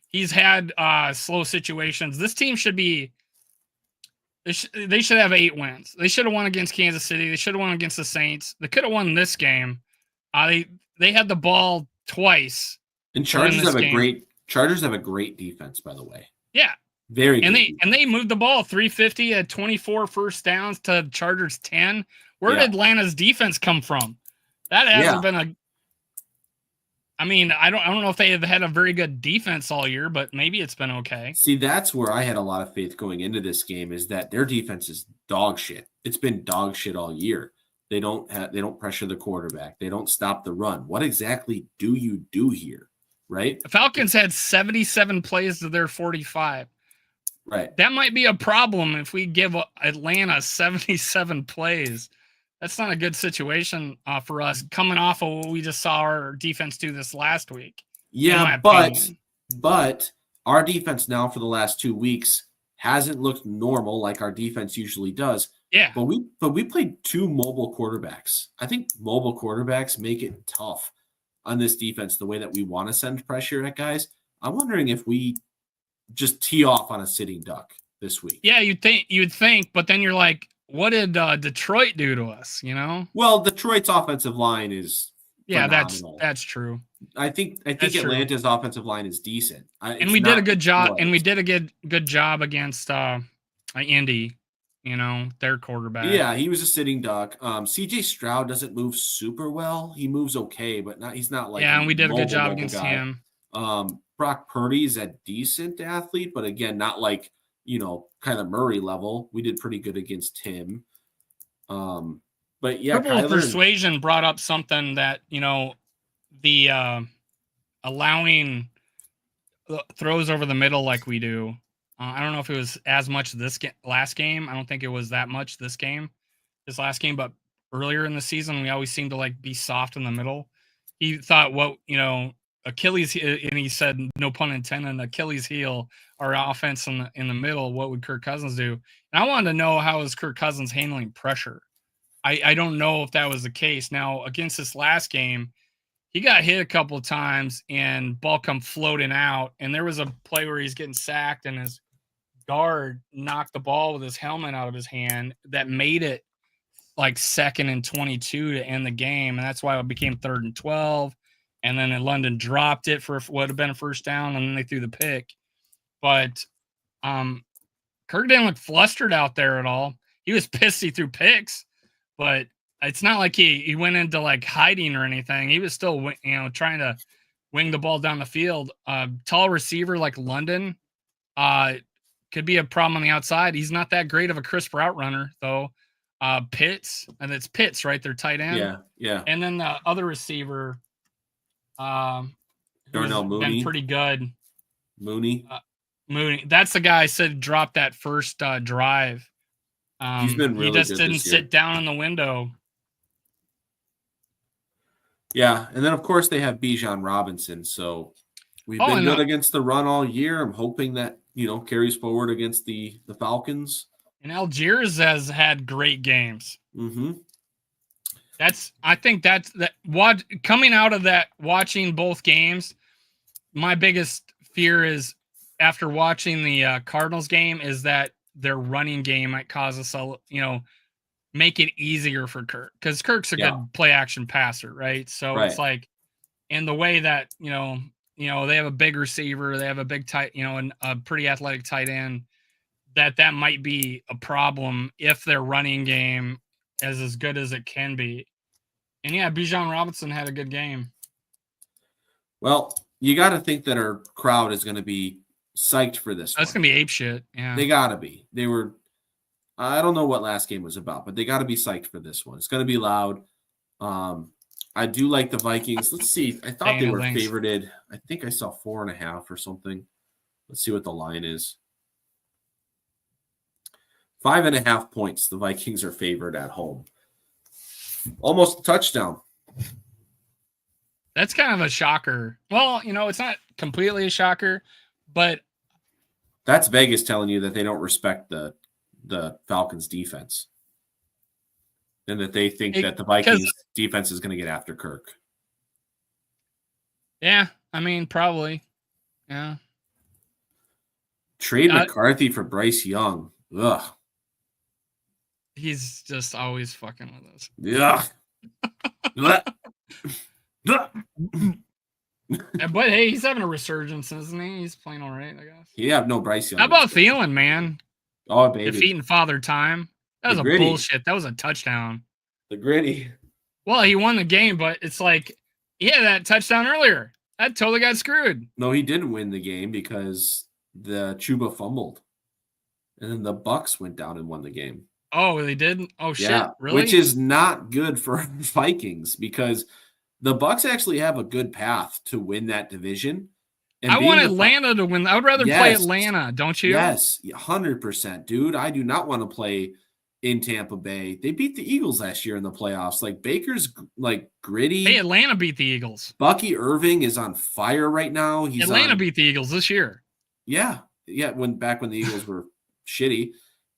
He's had slow situations. This team should be. They should have 8 wins. They should have won against Kansas City. They should have won against the Saints. They could have won this game. They had the ball twice. And Chargers have a great defense, by the way. Yeah. Very good. And they moved the ball 350 at 24 first downs to Chargers 10. Where did Atlanta's defense come from? That hasn't been I don't know if they have had a very good defense all year, but maybe it's been okay. See, that's where I had a lot of faith going into this game, is that their defense is dog shit. It's been dog shit all year. They don't pressure the quarterback. They don't stop the run. What exactly do you do here? Right? The Falcons had 77 plays to their 45. Right. That might be a problem if we give Atlanta 77 plays. That's not a good situation for us coming off of what we just saw our defense do this last week. Yeah, but our defense now for the last 2 weeks hasn't looked normal like our defense usually does. Yeah. But we played 2 mobile quarterbacks. I think mobile quarterbacks make it tough on this defense, the way that we want to send pressure at guys. I'm wondering if we just tee off on a sitting duck this week. Yeah, you'd think, but then you're like, what did Detroit do to us? You know? Well, Detroit's offensive line is phenomenal. That's true. I think Atlanta's offensive line is decent. And we did a good job. And we did a good job against Indy. You know, their quarterback. Yeah, he was a sitting duck. CJ Stroud doesn't move super well. He moves okay, but he's not like. Yeah, and we did a good job against him. Brock Purdy's a decent athlete, but again, not like, kind of Murray level. We did pretty good against him. But yeah, Purple Persuasion brought up something that, the allowing throws over the middle like we do. I don't know if it was as much last game. I don't think it was that much this last game, but earlier in the season, we always seemed to be soft in the middle. He thought, Achilles, and he said, no pun intended, Achilles heel, our offense in the middle. What would Kirk Cousins do? And I wanted to know, how is Kirk Cousins handling pressure? I don't know if that was the case. Now, against this last game, he got hit a couple of times and ball come floating out. And there was a play where he's getting sacked and his guard knocked the ball with his helmet out of his hand that made it 2nd and 22 to end the game. And that's why it became 3rd and 12. And then London dropped it for what would have been a first down, and then they threw the pick. But Kirk didn't look flustered out there at all. He was pissed he threw picks, but it's not like he went into hiding or anything. He was still trying to wing the ball down the field. Tall receiver like London could be a problem on the outside. He's not that great of a crisp route runner though. Pitts, and it's Pitts, right? Their tight end. Yeah. And then the other receiver, Darnell Mooney, been pretty good. Mooney. That's the guy I said dropped that first drive. He's been really good. He just didn't sit down in the window. Yeah, and then of course they have Bijan Robinson. So we've been good against the run all year. I'm hoping that carries forward against the Falcons. And Algiers has had great games. Mm-hmm. Coming out of that, watching both games, my biggest fear is after watching the Cardinals game is that their running game might cause us make it easier for Kirk, because Kirk's a good play action passer, right? So it's in the way that they have a big receiver, they have a big tight, and a pretty athletic tight end, that might be a problem if their running game is as good as it can be. And yeah, Bijan Robinson had a good game. Well, you got to think that our crowd is going to be psyched for this That's one. going to be ape shit. Yeah. They got to be. They were – I don't know what last game was about, but they got to be psyched for this one. It's going to be loud. I do like the Vikings. Let's see. I thought they were favorited. I think I saw 4.5 or something. Let's see what the line is. 5.5 points. The Vikings are favored at home. Almost a touchdown. That's kind of a shocker. Well, it's not completely a shocker, but that's Vegas telling you that they don't respect the Falcons defense. And that they think that the Vikings defense is going to get after Kirk. Yeah, I mean, probably. Yeah. Trade McCarthy for Bryce Young. Ugh. He's just always fucking with us. Yeah. But hey, he's having a resurgence, isn't he? He's playing all right, I guess. Yeah, no, Bryce Young. How about Thielen, man? Oh, baby. Defeating Father Time. That was a bullshit. That was a touchdown. The gritty. Well, he won the game, but it's like, he had that touchdown earlier. That totally got screwed. No, he didn't win the game because the Chuba fumbled. And then the Bucks went down and won the game. Oh, they did? Oh, shit. Yeah, really? Which is not good for Vikings because the Bucks actually have a good path to win that division. And I want Atlanta to win. I would rather play Atlanta, don't you? Yes, 100%, dude. I do not want to play in Tampa Bay. They beat the Eagles last year in the playoffs. Like, Baker's like gritty. Hey, Atlanta beat the Eagles. Bucky Irving is on fire right now. Atlanta beat the Eagles this year. Yeah. Back when the Eagles were shitty.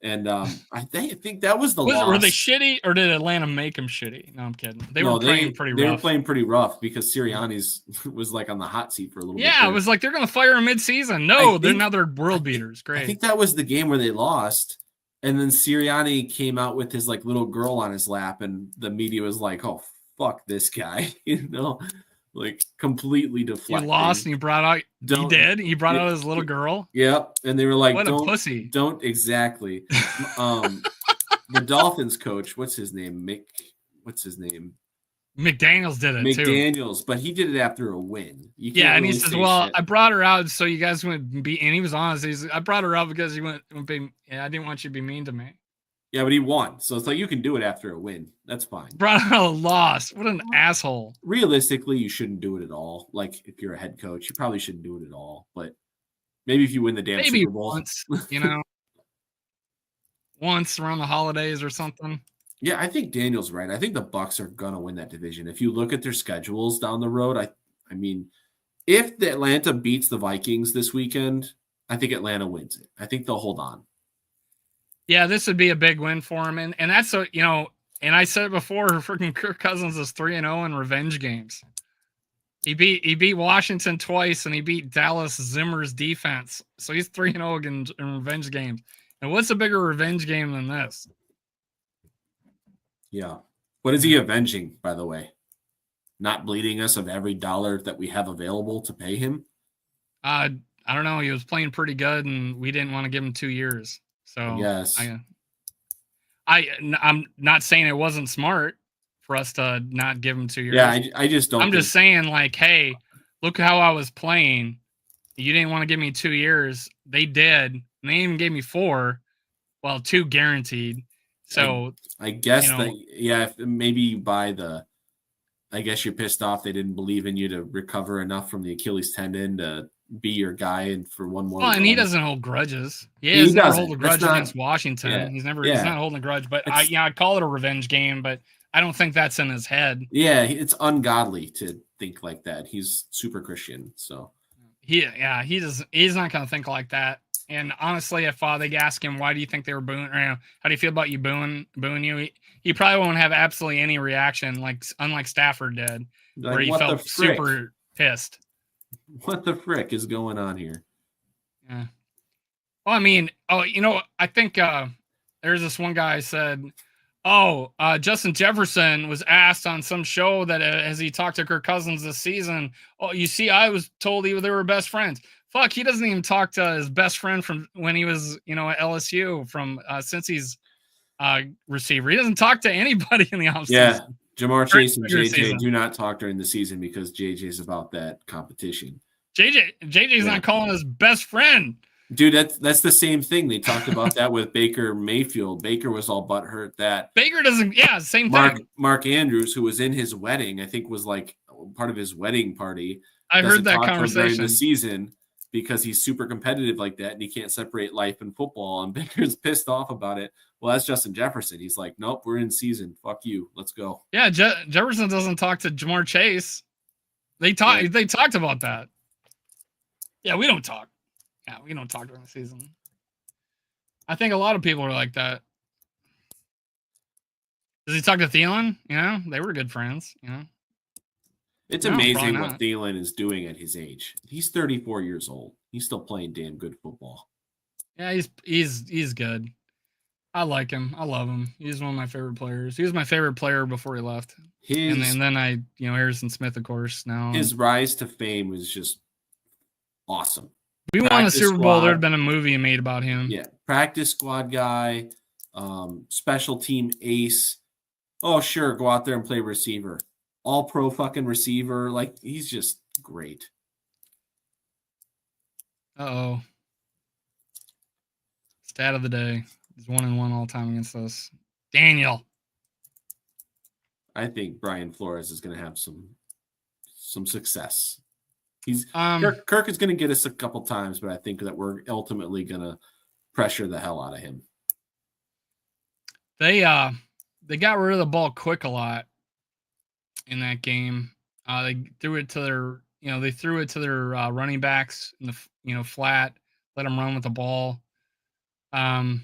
And I think that was the loss. Were they shitty or did Atlanta make them shitty? No, I'm kidding. They were playing pretty rough. They were playing pretty rough because Sirianni's was like on the hot seat for a little bit. Yeah, it was like they're going to fire him mid-season. No, they're world beaters. Great. I think that was the game where they lost. And then Sirianni came out with his like little girl on his lap and the media was like, oh, fuck this guy. Like completely deflecting. He lost and he brought out he did. He brought out his little girl. Yep. And they were like, what a pussy. Don't exactly. The Dolphins coach, what's his name? McDaniels did it too. McDaniels, but he did it after a win. Yeah, and he says, well, shit. I brought her out so you guys wouldn't be, and he was honest. I brought her out because you wouldn't be, I didn't want you to be mean to me. Yeah, but he won. So it's like you can do it after a win. That's fine. Brought out a loss. What an asshole. Realistically, you shouldn't do it at all. Like if you're a head coach, you probably shouldn't do it at all. But maybe if you win the damn Super Bowl. Once, once around the holidays or something. Yeah, I think Daniel's right. I think the Bucks are gonna win that division. If you look at their schedules down the road, I mean, if the Atlanta beats the Vikings this weekend, I think Atlanta wins it. I think they'll hold on. Yeah, this would be a big win for him. And that's and I said it before, freaking Kirk Cousins is 3-0 in revenge games. He beat Washington twice and he beat Dallas Zimmer's defense. So he's 3-0 in revenge games. And what's a bigger revenge game than this? Yeah. What is he avenging, by the way? Not bleeding us of every dollar that we have available to pay him? I don't know. He was playing pretty good and we didn't want to give him 2 years. So yes, I'm not saying it wasn't smart for us to not give him 2 years. Yeah, I just don't. I'm just saying, like, hey, look how I was playing. You didn't want to give me 2 years. They did. And they even gave me 4. Well, 2 guaranteed. So I guess maybe I guess you're pissed off they didn't believe in you to recover enough from the Achilles tendon to be your guy and for one more. Well, and he doesn't hold grudges. He never hold a grudge against Washington. Yeah, he's not holding a grudge. But I'd call it a revenge game, but I don't think that's in his head. Yeah, it's ungodly to think like that. He's super Christian, so he's not going to think like that. And honestly, if they ask him, why do you think they were booing, or how do you feel about you booing you? He probably won't have absolutely any reaction, unlike Stafford did, where he felt super pissed. What the frick is going on here? Yeah. Well, I mean, I think there's this one guy said, Justin Jefferson was asked on some show that as he talked to Kirk Cousins this season, you see, I was told they were best friends. Fuck, he doesn't even talk to his best friend from when he was, at LSU since he's receiver. He doesn't talk to anybody in the offseason. Yeah, Jamar Chase and Regular JJ season. do not talk during the season because JJ's about that competition. JJ's not calling his best friend. Dude, that's the same thing. They talked about that with Baker Mayfield. Baker was all butthurt that Baker doesn't. Yeah, same thing. Mark Andrews, who was in his wedding, I think was like part of his wedding party. I heard that talk to him during conversation. the season because he's super competitive like that, and he can't separate life and football. And Baker's pissed off about it. Well, that's Justin Jefferson. He's like, nope, we're in season. Fuck you. Let's go. Yeah, Jefferson doesn't talk to Jamar Chase. They talked about that. Yeah, we don't talk. Yeah, we don't talk during the season. I think a lot of people are like that. Does he talk to Thielen? You know, they were good friends. You know, it's amazing what Thielen is doing at his age. He's 34 years old. He's still playing damn good football. Yeah, he's good. I like him. I love him. He's one of my favorite players. He was my favorite player before he left. And then Harrison Smith, of course. Now his rise to fame was just awesome. We won a Super Bowl. There'd been a movie made about him. Yeah, practice squad guy, special team ace. Oh, sure, go out there and play receiver. All pro fucking receiver. Like, he's just great. Uh-oh. Stat of the day. He's 1-1 all time against us. Daniel. I think Brian Flores is going to have some success. He's Kirk is going to get us a couple times, but I think that we're ultimately going to pressure the hell out of him. They got rid of the ball quick a lot in that game. They threw it to their running backs in the flat, let them run with the ball. They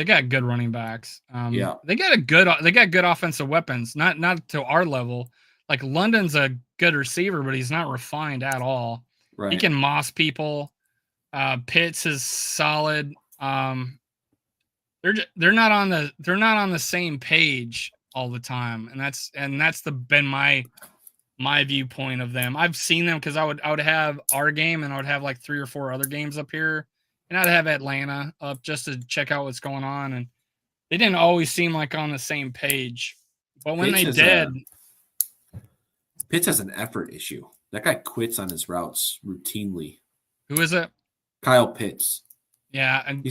got good running backs. They got good offensive weapons. Not to our level. Like London's a good receiver, but he's not refined at all. Right. He can moss people. Pitts is solid. They're not on the same page all the time, and that's been my viewpoint of them. I've seen them because I would have our game, and I would have like 3 or 4 other games up here, and I'd have Atlanta up just to check out what's going on, and they didn't always seem like on the same page. But when they did, Pitts has an effort issue. That guy quits on his routes routinely. Who is it? Kyle Pitts. Yeah, and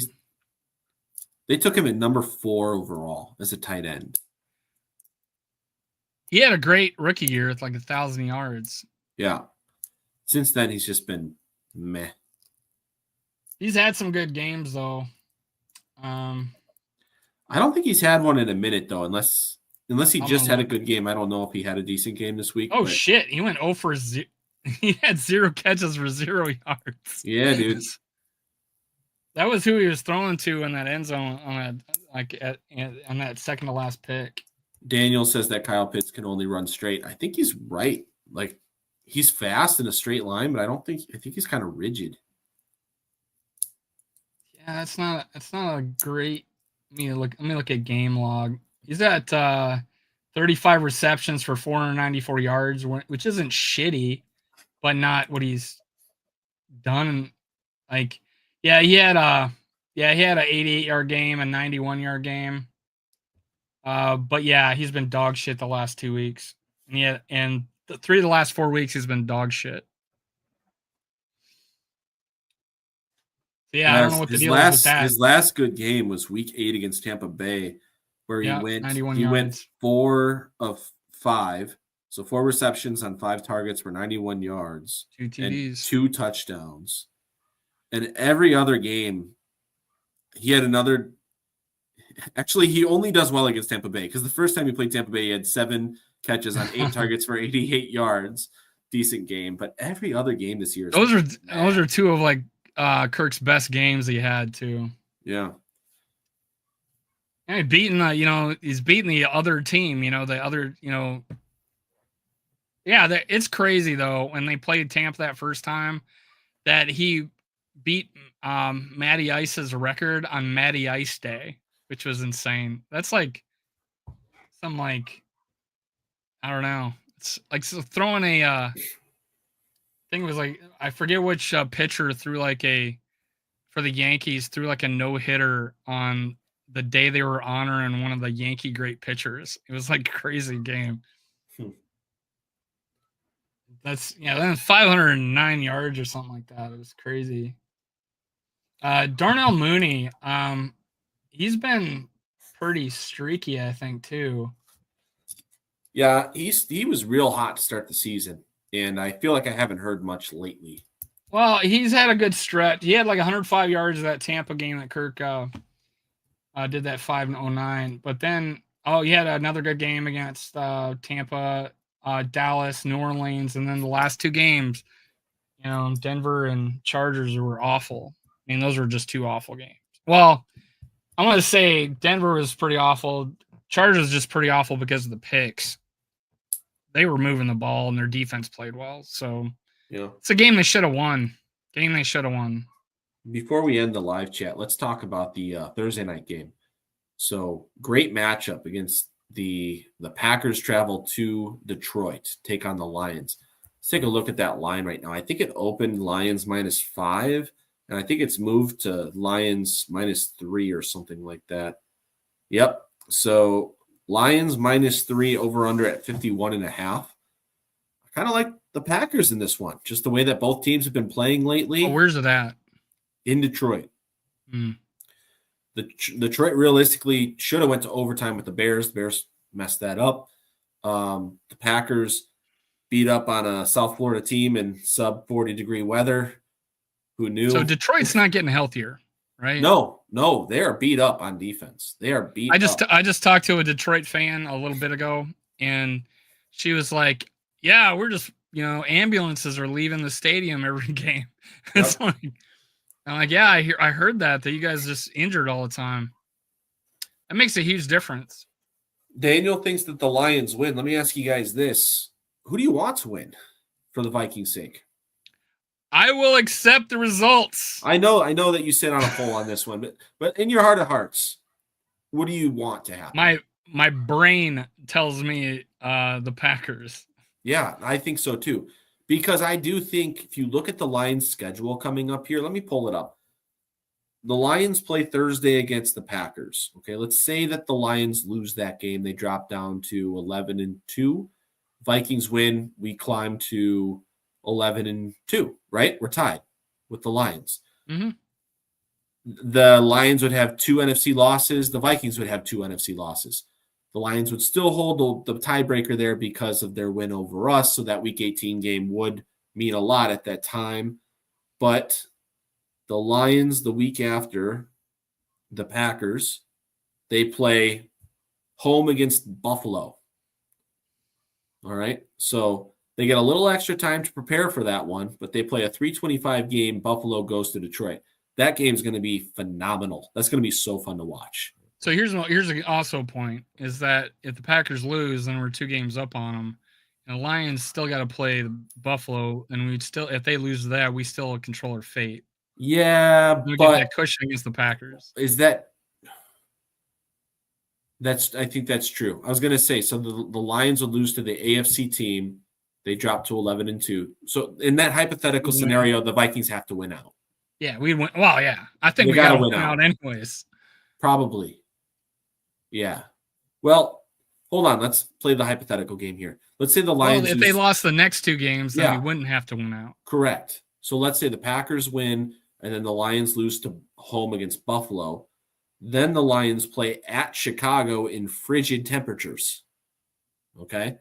they took him at number 4 overall as a tight end. He had a great rookie year with like 1,000 yards. Yeah. Since then, he's just been meh. He's had some good games, though. I don't think he's had one in a minute, though, unless he just had a good game. I don't know if he had a decent game this week. Oh, shit. He went 0 for 0. He had 0 catches for 0 yards. Yeah, dude. That was who he was throwing to in that end zone on that second to last pick. Daniel says that Kyle Pitts can only run straight. I think he's right. Like, he's fast in a straight line, but I think he's kind of rigid. Yeah, it's not a great. Let me look at game log. He's at 35 receptions for 494 yards, which isn't shitty, but not what he's done. Like, he had an 88-yard game, a 91-yard game. But yeah, he's been dog shit the last 2 weeks. And 3 of the last 4 weeks he's been dog shit. So yeah, I don't know what the deal is with that. His last good game was week 8 against Tampa Bay, where he went 4 of 5. So 4 receptions on 5 targets for 91 yards. 2 TDs. And 2 touchdowns. And every other game, he had another. Actually, he only does well against Tampa Bay because the first time he played Tampa Bay, he had 7 catches on 8 targets for 88 yards. Decent game. But every other game this year. Those are 2 of like Kirk's best games he had too. Yeah. And he's beating the other team, Yeah, it's crazy though when they played Tampa that first time that he beat Matty Ice's record on Matty Ice Day, which was insane. That's like some I don't know. It's like throwing a thing was like I forget which pitcher threw for the Yankees threw like a no-hitter on the day they were honoring one of the Yankee great pitchers. It was like a crazy game. Then 509 yards or something like that. It was crazy. Darnell Mooney, he's been pretty streaky, I think, too. Yeah, he was real hot to start the season, and I feel like I haven't heard much lately. Well, he's had a good stretch. He had like 105 yards that Tampa game that Kirk did that 509. But then, he had another good game against Tampa, Dallas, New Orleans, and then the last two games, Denver and Chargers were awful. I mean, those were just two awful games. Well, I'm going to say Denver was pretty awful. Chargers was just pretty awful because of the picks. They were moving the ball and their defense played well. So it's a game they should have won. Before we end the live chat, let's talk about the Thursday night game. So great matchup against the Packers travel to Detroit, take on the Lions. Let's take a look at that line right now. I think it opened Lions -5, and I think it's moved to Lions -3 or something like that. Yep. So Lions -3 over under at 51.5. I kind of like the Packers in this one, just the way that both teams have been playing lately. Oh, where's it at? In Detroit. The Detroit realistically should have went to overtime with the Bears. The Bears messed that up. The Packers beat up on a South Florida team in sub 40-degree weather. Who knew? So Detroit's not getting healthier, right? No, they are beat up on defense. They are beat up. I just talked to a Detroit fan a little bit ago, and she was like, "Yeah, we're just ambulances are leaving the stadium every game." It's like, I'm like, yeah, I heard that you guys just injured all the time. That makes a huge difference. Daniel thinks that the Lions win. Let me ask you guys this: who do you want to win for the Vikings' sake? I will accept the results. I know that you sit on a poll on this one, but in your heart of hearts, what do you want to happen? My brain tells me the Packers. Yeah, I think so too. Because I do think if you look at the Lions' schedule coming up here, let me pull it up. The Lions play Thursday against the Packers. Okay, let's say that the Lions lose that game. They drop down to 11-2. Vikings win. We climb to 11-2, right? We're tied with the Lions. Mm-hmm. The Lions would have 2 NFC losses. The Vikings would have 2 NFC losses. The Lions would still hold the tiebreaker there because of their win over us, so that Week 18 game would mean a lot at that time. But the Lions, the week after the Packers, they play home against Buffalo. All right, so they get a little extra time to prepare for that one, but they play a 3:25 game. Buffalo goes to Detroit. That game's going to be phenomenal. That's going to be so fun to watch. So here's also a point is that if the Packers lose, then we're 2 games up on them. And the Lions still got to play Buffalo, and if they lose that, we still control our fate. Yeah, we but get that cushion against the Packers. I think that's true. I was going to say, so the Lions would lose to the AFC team. They drop to 11-2. So in that hypothetical scenario, the Vikings have to win out. Yeah, we win. Well, yeah, I think we got to win out anyways. Probably. Yeah. Well, hold on. Let's play the hypothetical game here. Let's say the Lions. If they lost the next 2 games, then we wouldn't have to win out. Correct. So let's say the Packers win, and then the Lions lose to home against Buffalo. Then the Lions play at Chicago in frigid temperatures. Okay?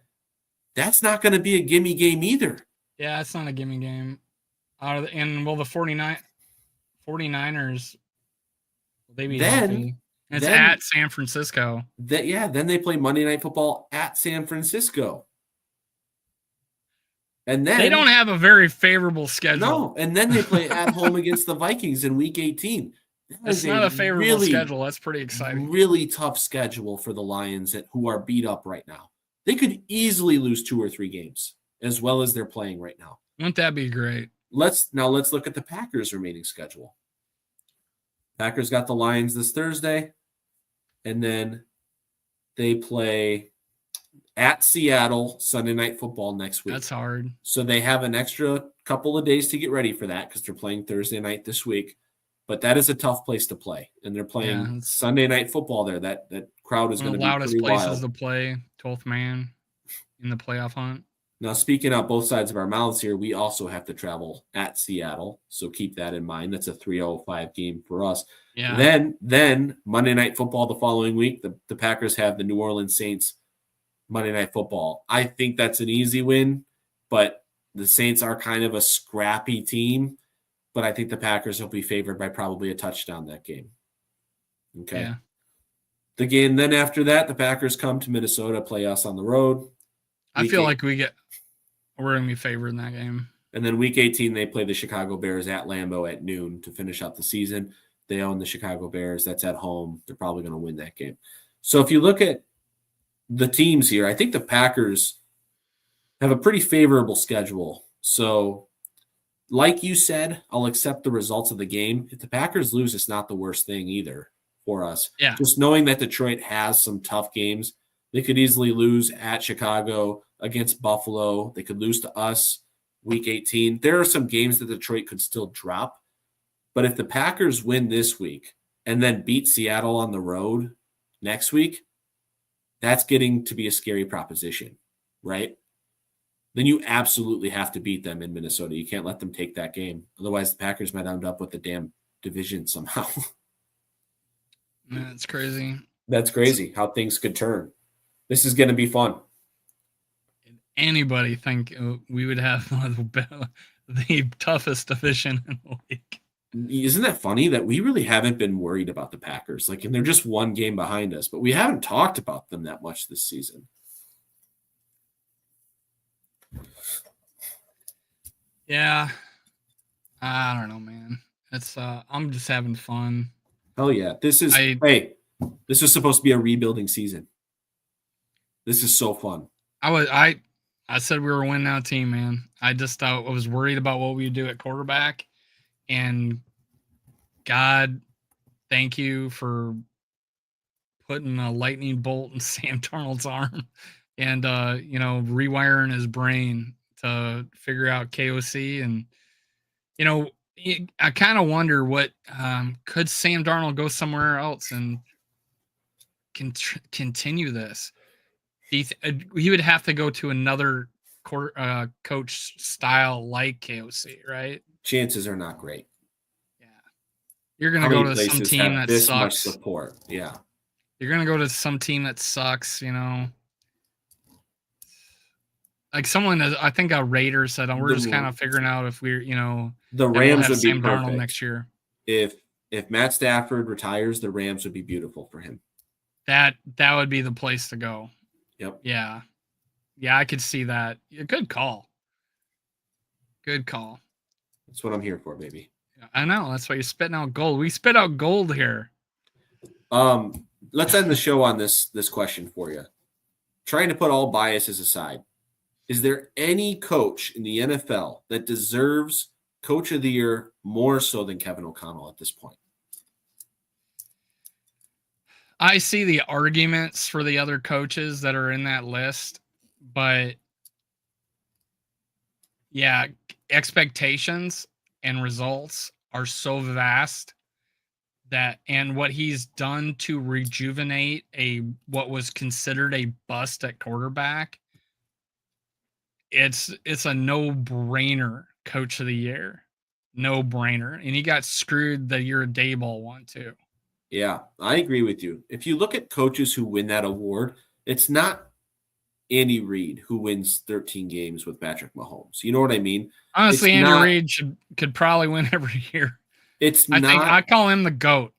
That's not going to be a gimme game either. Yeah, it's not a gimme game. And will the 49ers, will they be healthy? It's at San Francisco. Then they play Monday Night Football at San Francisco. And then they don't have a very favorable schedule. No, and then they play at home against the Vikings in Week 18. That's not a favorable schedule. That's pretty exciting. Really tough schedule for the Lions who are beat up right now. They could easily lose 2 or 3 games as well as they're playing right now. Wouldn't that be great? Let's look at the Packers' remaining schedule. Packers got the Lions this Thursday, and then they play at Seattle Sunday Night Football next week. That's hard. So they have an extra couple of days to get ready for that because they're playing Thursday night this week. but that is a tough place to play. And they're playing Sunday night football there. That crowd is going to be loudest pretty places wild. to play, 12th man in the playoff hunt. Now, speaking out both sides of our mouths here, we also have to travel at Seattle. So keep that in mind. That's a 3:05 game for us. Yeah. Then Monday Night Football the following week, the Packers have the New Orleans Saints Monday Night Football. I think that's an easy win, but the Saints are kind of a scrappy team. But I think the Packers will be favored by probably a touchdown that game. Okay. Yeah. The game then after that, the Packers come to Minnesota, play us on the road. I feel like we're going to be favored in that game. And then week 18, they play the Chicago Bears at Lambeau at noon to finish out the season. They own the Chicago Bears. That's at home. They're probably going to win that game. So if you look at the teams here, I think the Packers have a pretty favorable schedule. So like you said, I'll accept the results of the game. If the Packers lose, it's not the worst thing either for us. Yeah. Just knowing that Detroit has some tough games. They could easily lose at Chicago, against Buffalo. They could lose to us week 18. There are some games that Detroit could still drop. But if the Packers win this week and then beat Seattle on the road next week, that's getting to be a scary proposition, right? Then you absolutely have to beat them in Minnesota. You can't let them take that game. Otherwise, the Packers might end up with the damn division somehow. That's crazy. That's crazy how things could turn. This is going to be fun. Anybody think we would have the toughest division in the league? Isn't that funny that we really haven't been worried about the Packers? Like, and they're just one game behind us, but we haven't talked about them that much this season. Yeah. I don't know, man. It's I'm just having fun. Hell yeah. This is supposed to be a rebuilding season. This is so fun. I said we were a win now team, man. I was worried about what we would do at quarterback, and God, thank you for putting a lightning bolt in Sam Darnold's arm and rewiring his brain to figure out KOC. And I kind of wonder what could Sam Darnold go somewhere else and continue this. He would have to go to another coach style like KOC, right? Chances are not great. Yeah, you're gonna go to some team that this sucks. Much support, yeah. You're gonna go to some team that sucks. Like someone, I think a Raider said, we're just kind of figuring out if we're, the Rams would be Sam perfect Darnold next year. If Matt Stafford retires, the Rams would be beautiful for him. That would be the place to go. Yep. Yeah, I could see that. Good call. Good call. That's what I'm here for, baby. I know. That's why you're spitting out gold. We spit out gold here. Let's end the show on this question for you. Trying to put all biases aside, is there any coach in the NFL that deserves Coach of the Year more so than Kevin O'Connell at this point? I see the arguments for the other coaches that are in that list, but yeah, expectations and results are so vast and what he's done to rejuvenate what was considered a bust at quarterback, it's a no-brainer Coach of the Year. No-brainer. And he got screwed the year Daboll one too. Yeah, I agree with you. If you look at coaches who win that award, it's not Andy Reid who wins 13 games with Patrick Mahomes. You know what I mean? Honestly, Andy Reid could probably win every year. I call him the GOAT.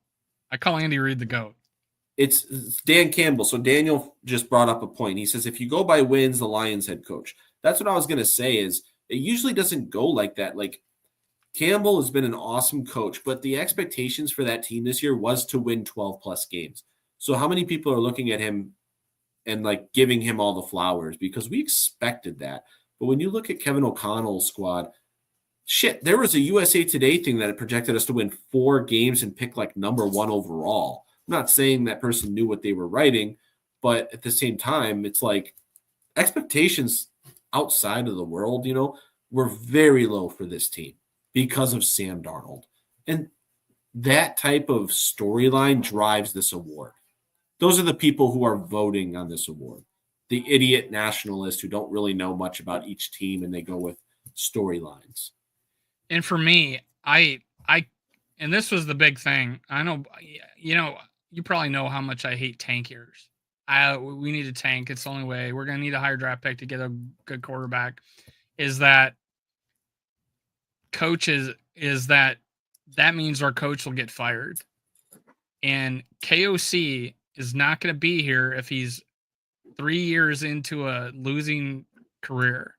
I call Andy Reid the GOAT. It's Dan Campbell. So Daniel just brought up a point. He says, if you go by wins, the Lions head coach. That's what I was going to say is it usually doesn't go like that. Like, Campbell has been an awesome coach, but the expectations for that team this year was to win 12-plus games. So how many people are looking at him and, like, giving him all the flowers? Because we expected that. But when you look at Kevin O'Connell's squad, there was a USA Today thing that projected us to win 4 games and pick, like, number 1 overall. I'm not saying that person knew what they were writing, but at the same time, it's like expectations outside of the world, were very low for this team. Because of Sam Darnold. And that type of storyline drives this award. Those are the people who are voting on this award. The idiot nationalists who don't really know much about each team and they go with storylines. And for me, and this was the big thing. I know, you probably know how much I hate tankiers. We need a tank. It's the only way. We're going to need a higher draft pick to get a good quarterback. Is that coaches? That means our coach will get fired, and KOC is not going to be here if he's 3 years into a losing career.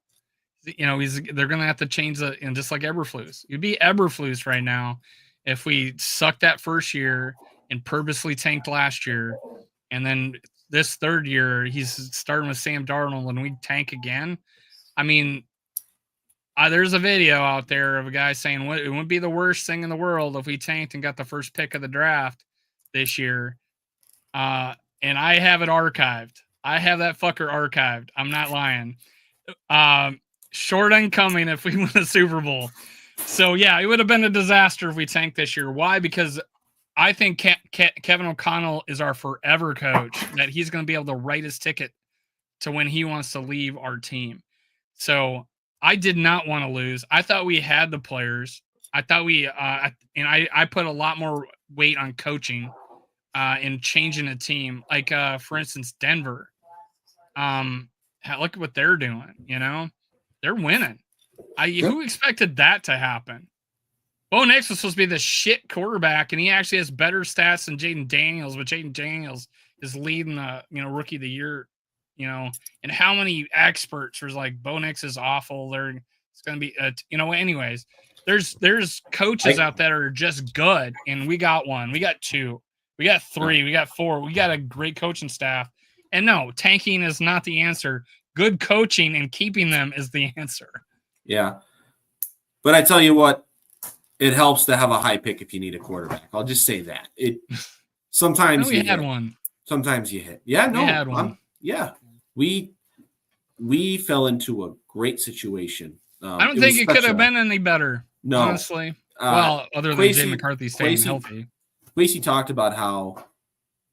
They're going to have to change and just like Eberflus. You'd be Eberflus right now if we sucked that first year and purposely tanked last year, and then this third year he's starting with Sam Darnold and we tank again. I mean, there's a video out there of a guy saying it wouldn't be the worst thing in the world if we tanked and got the first pick of the draft this year. And I have it archived. I have that fucker archived. I'm not lying. Short on coming if we win the Super Bowl. So, yeah, it would have been a disaster if we tanked this year. Why? Because I think Kevin O'Connell is our forever coach, that he's going to be able to write his ticket to when he wants to leave our team. So I did not want to lose. I thought we had the players. I thought I put a lot more weight on coaching in changing a team. Like, for instance, Denver. Look at what they're doing, They're winning. Who expected that to happen? Bo Nix was supposed to be the shit quarterback, and he actually has better stats than Jaden Daniels, but Jaden Daniels is leading the, rookie of the year, and how many experts was like, Bo Nix is awful. It's going to be, anyways, there's coaches out there that are just good, and we got one, we got two, we got three, we got four, we got a great coaching staff. And no, tanking is not the answer. Good coaching and keeping them is the answer. Yeah. But I tell you what, it helps to have a high pick if you need a quarterback. I'll just say that. Sometimes we had one. Sometimes you hit. Yeah, no. We had one. Yeah. We fell into a great situation. I don't think it could have been any better. No. Honestly. Other than Jay McCarthy staying healthy. Quasey talked about how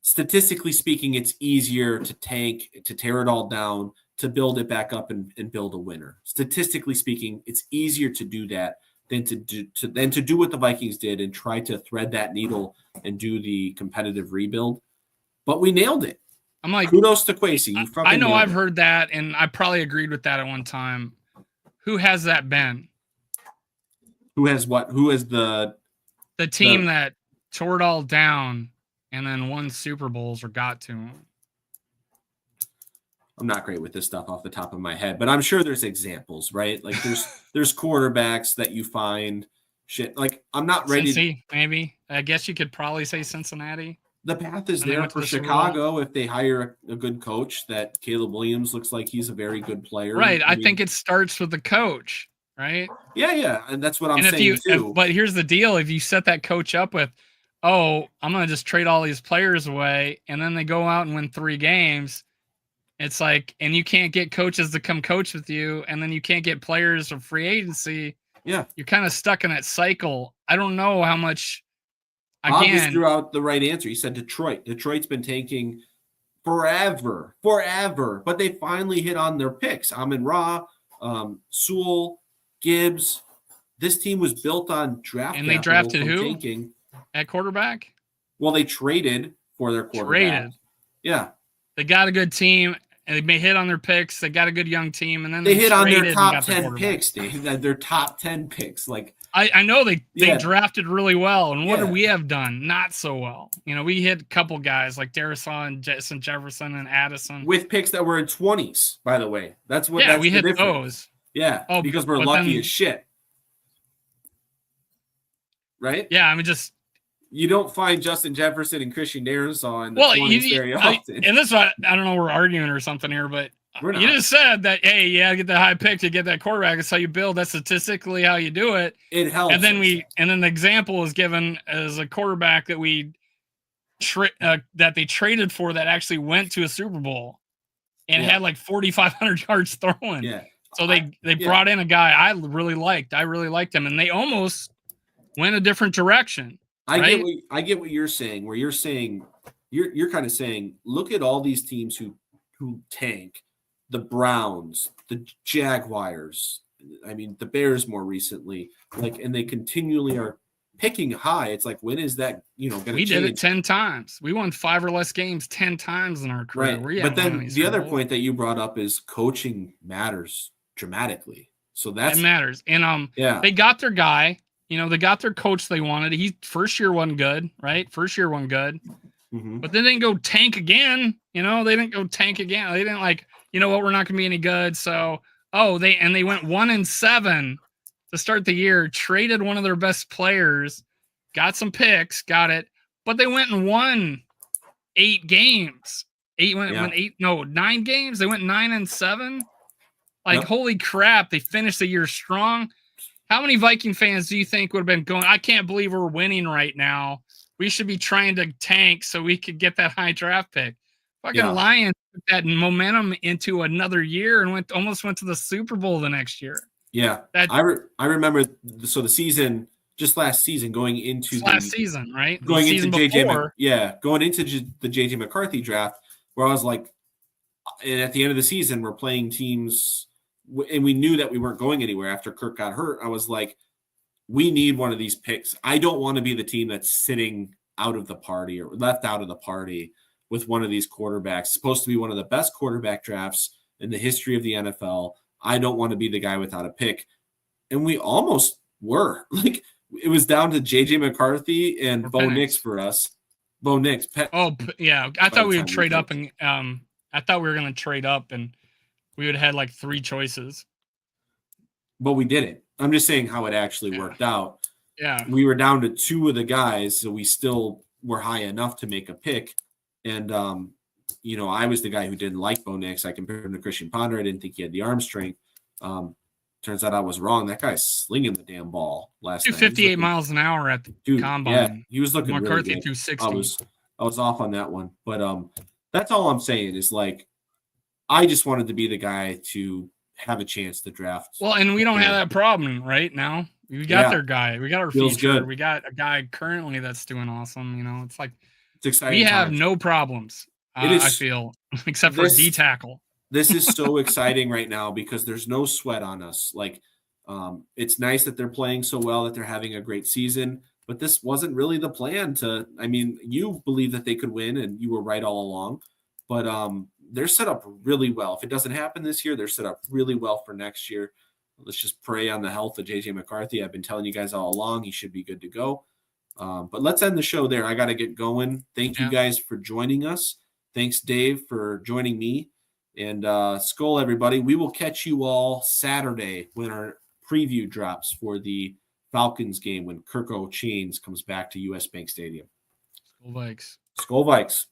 statistically speaking, it's easier to tank, to tear it all down, to build it back up and build a winner. Statistically speaking, it's easier to do that than to do what the Vikings did and try to thread that needle and do the competitive rebuild. But we nailed it. I'm like, kudos to Quasey. I know I've heard that, and I probably agreed with that at one time. Who has that been? Who has what? Who is the team that tore it all down and then won Super Bowls or got to them? I'm not great with this stuff off the top of my head, but I'm sure there's examples, right? Like there's quarterbacks that you find shit. Like I'm not ready. Cincy, maybe. I guess you could probably say Cincinnati. The path is there for Chicago if they hire a good coach. That Caleb Williams looks like he's a very good player. Right. I think it starts with the coach, right? Yeah. And that's what I'm saying too. But here's the deal. If you set that coach up with, I'm going to just trade all these players away, and then they go out and win 3 games, it's like, and you can't get coaches to come coach with you, and then you can't get players from free agency. Yeah. You're kind of stuck in that cycle. I don't know how much. Bob just threw out the right answer. He said Detroit. Detroit's been tanking forever, but they finally hit on their picks. Amon-Ra, Sewell, Gibbs. This team was built on draft. And they drafted who? Tanking. At quarterback? Well, they traded for their quarterback. Yeah. They got a good team, and they hit on their picks. They got a good young team, and then they hit on their top 10 picks, Dave. Their top 10 picks. Like I know they drafted really well, and what do we have done? Not so well. We hit a couple guys like Darisaw and Justin Jefferson and Addison with picks that were in 20s. By the way, that's what. Yeah, that's we hit difference. Those. Yeah, because we're lucky as shit, right? Yeah, I mean just. You don't find Justin Jefferson and Christian Darisaw in the 20s very often. And this is why I don't know, we're arguing or something here, but you just said that, hey, you got to get the high pick to get that quarterback. That's how you build. That's statistically how you do it. It helps. And then the example is given as a quarterback that that they traded for that actually went to a Super Bowl and had like 4,500 yards throwing. Yeah. So they brought in a guy I really liked. I really liked him, and they almost went a different direction. I get what you're saying, where you're saying you're kind of saying, look at all these teams who tank, the Browns, the Jaguars, I mean the Bears more recently, like, and they continually are picking high. It's like, when is that, going to change? We did it 10 times. We won 5 or less games 10 times in our career. Right. But then the other point that you brought up is coaching matters dramatically. So it matters. And they got their guy. They got their coach they wanted. First year wasn't good, right? First year wasn't good. Mm-hmm. But then they didn't go tank again. They didn't go tank again. They didn't we're not going to be any good. So, they went 1-7 to start the year, traded one of their best players, got some picks, got it. But they went and won 8 games. 9 games. They went 9-7. Holy crap. They finished the year strong. How many Viking fans do you think would have been going, I can't believe we're winning right now. We should be trying to tank so we could get that high draft pick. Lions put that momentum into another year and almost went to the Super Bowl the next year. Yeah. I remember, so the season, just last season, going into last season, right? Going into going into the JJ McCarthy draft, where I was like, and at the end of the season, we're playing teams, and we knew that we weren't going anywhere after Kirk got hurt. I was like, we need one of these picks. I don't want to be the team that's sitting out of the party or left out of the party with one of these quarterbacks. It's supposed to be one of the best quarterback drafts in the history of the NFL. I don't want to be the guy without a pick. And we almost were. It was down to JJ McCarthy and Bo Nix for us. Bo Nix. Yeah. I thought we would trade up, and I thought we were going to trade up, and we would have had 3 choices. But we didn't. I'm just saying how it actually worked out. Yeah. We were down to 2 of the guys, so we still were high enough to make a pick. And, I was the guy who didn't like Bo Nix. I compared him to Christian Ponder. I didn't think he had the arm strength. Turns out I was wrong. That guy's slinging the damn ball last night. 258 miles an hour at the combine. Yeah, he was looking McCarthy really good. 260. I was off on that one. But that's all I'm saying is, I just wanted to be the guy to have a chance to draft. Well, and we don't have that problem right now. We got their guy. We got our Feels future. good. We got a guy currently that's doing awesome. It's exciting. We have no problems. I feel, except for D tackle. This is so exciting right now because there's no sweat on us. It's nice that they're playing so well, that they're having a great season, but this wasn't really the plan you believe that they could win, and you were right all along, but they're set up really well. If it doesn't happen this year, they're set up really well for next year. Let's just pray on the health of JJ McCarthy. I've been telling you guys all along, he should be good to go. But let's end the show there. I got to get going. Thank you guys for joining us. Thanks, Dave, for joining me. And Skull, everybody. We will catch you all Saturday when our preview drops for the Falcons game when Kirk Chains comes back to US Bank Stadium. Skull Vikes. Skull Vikes.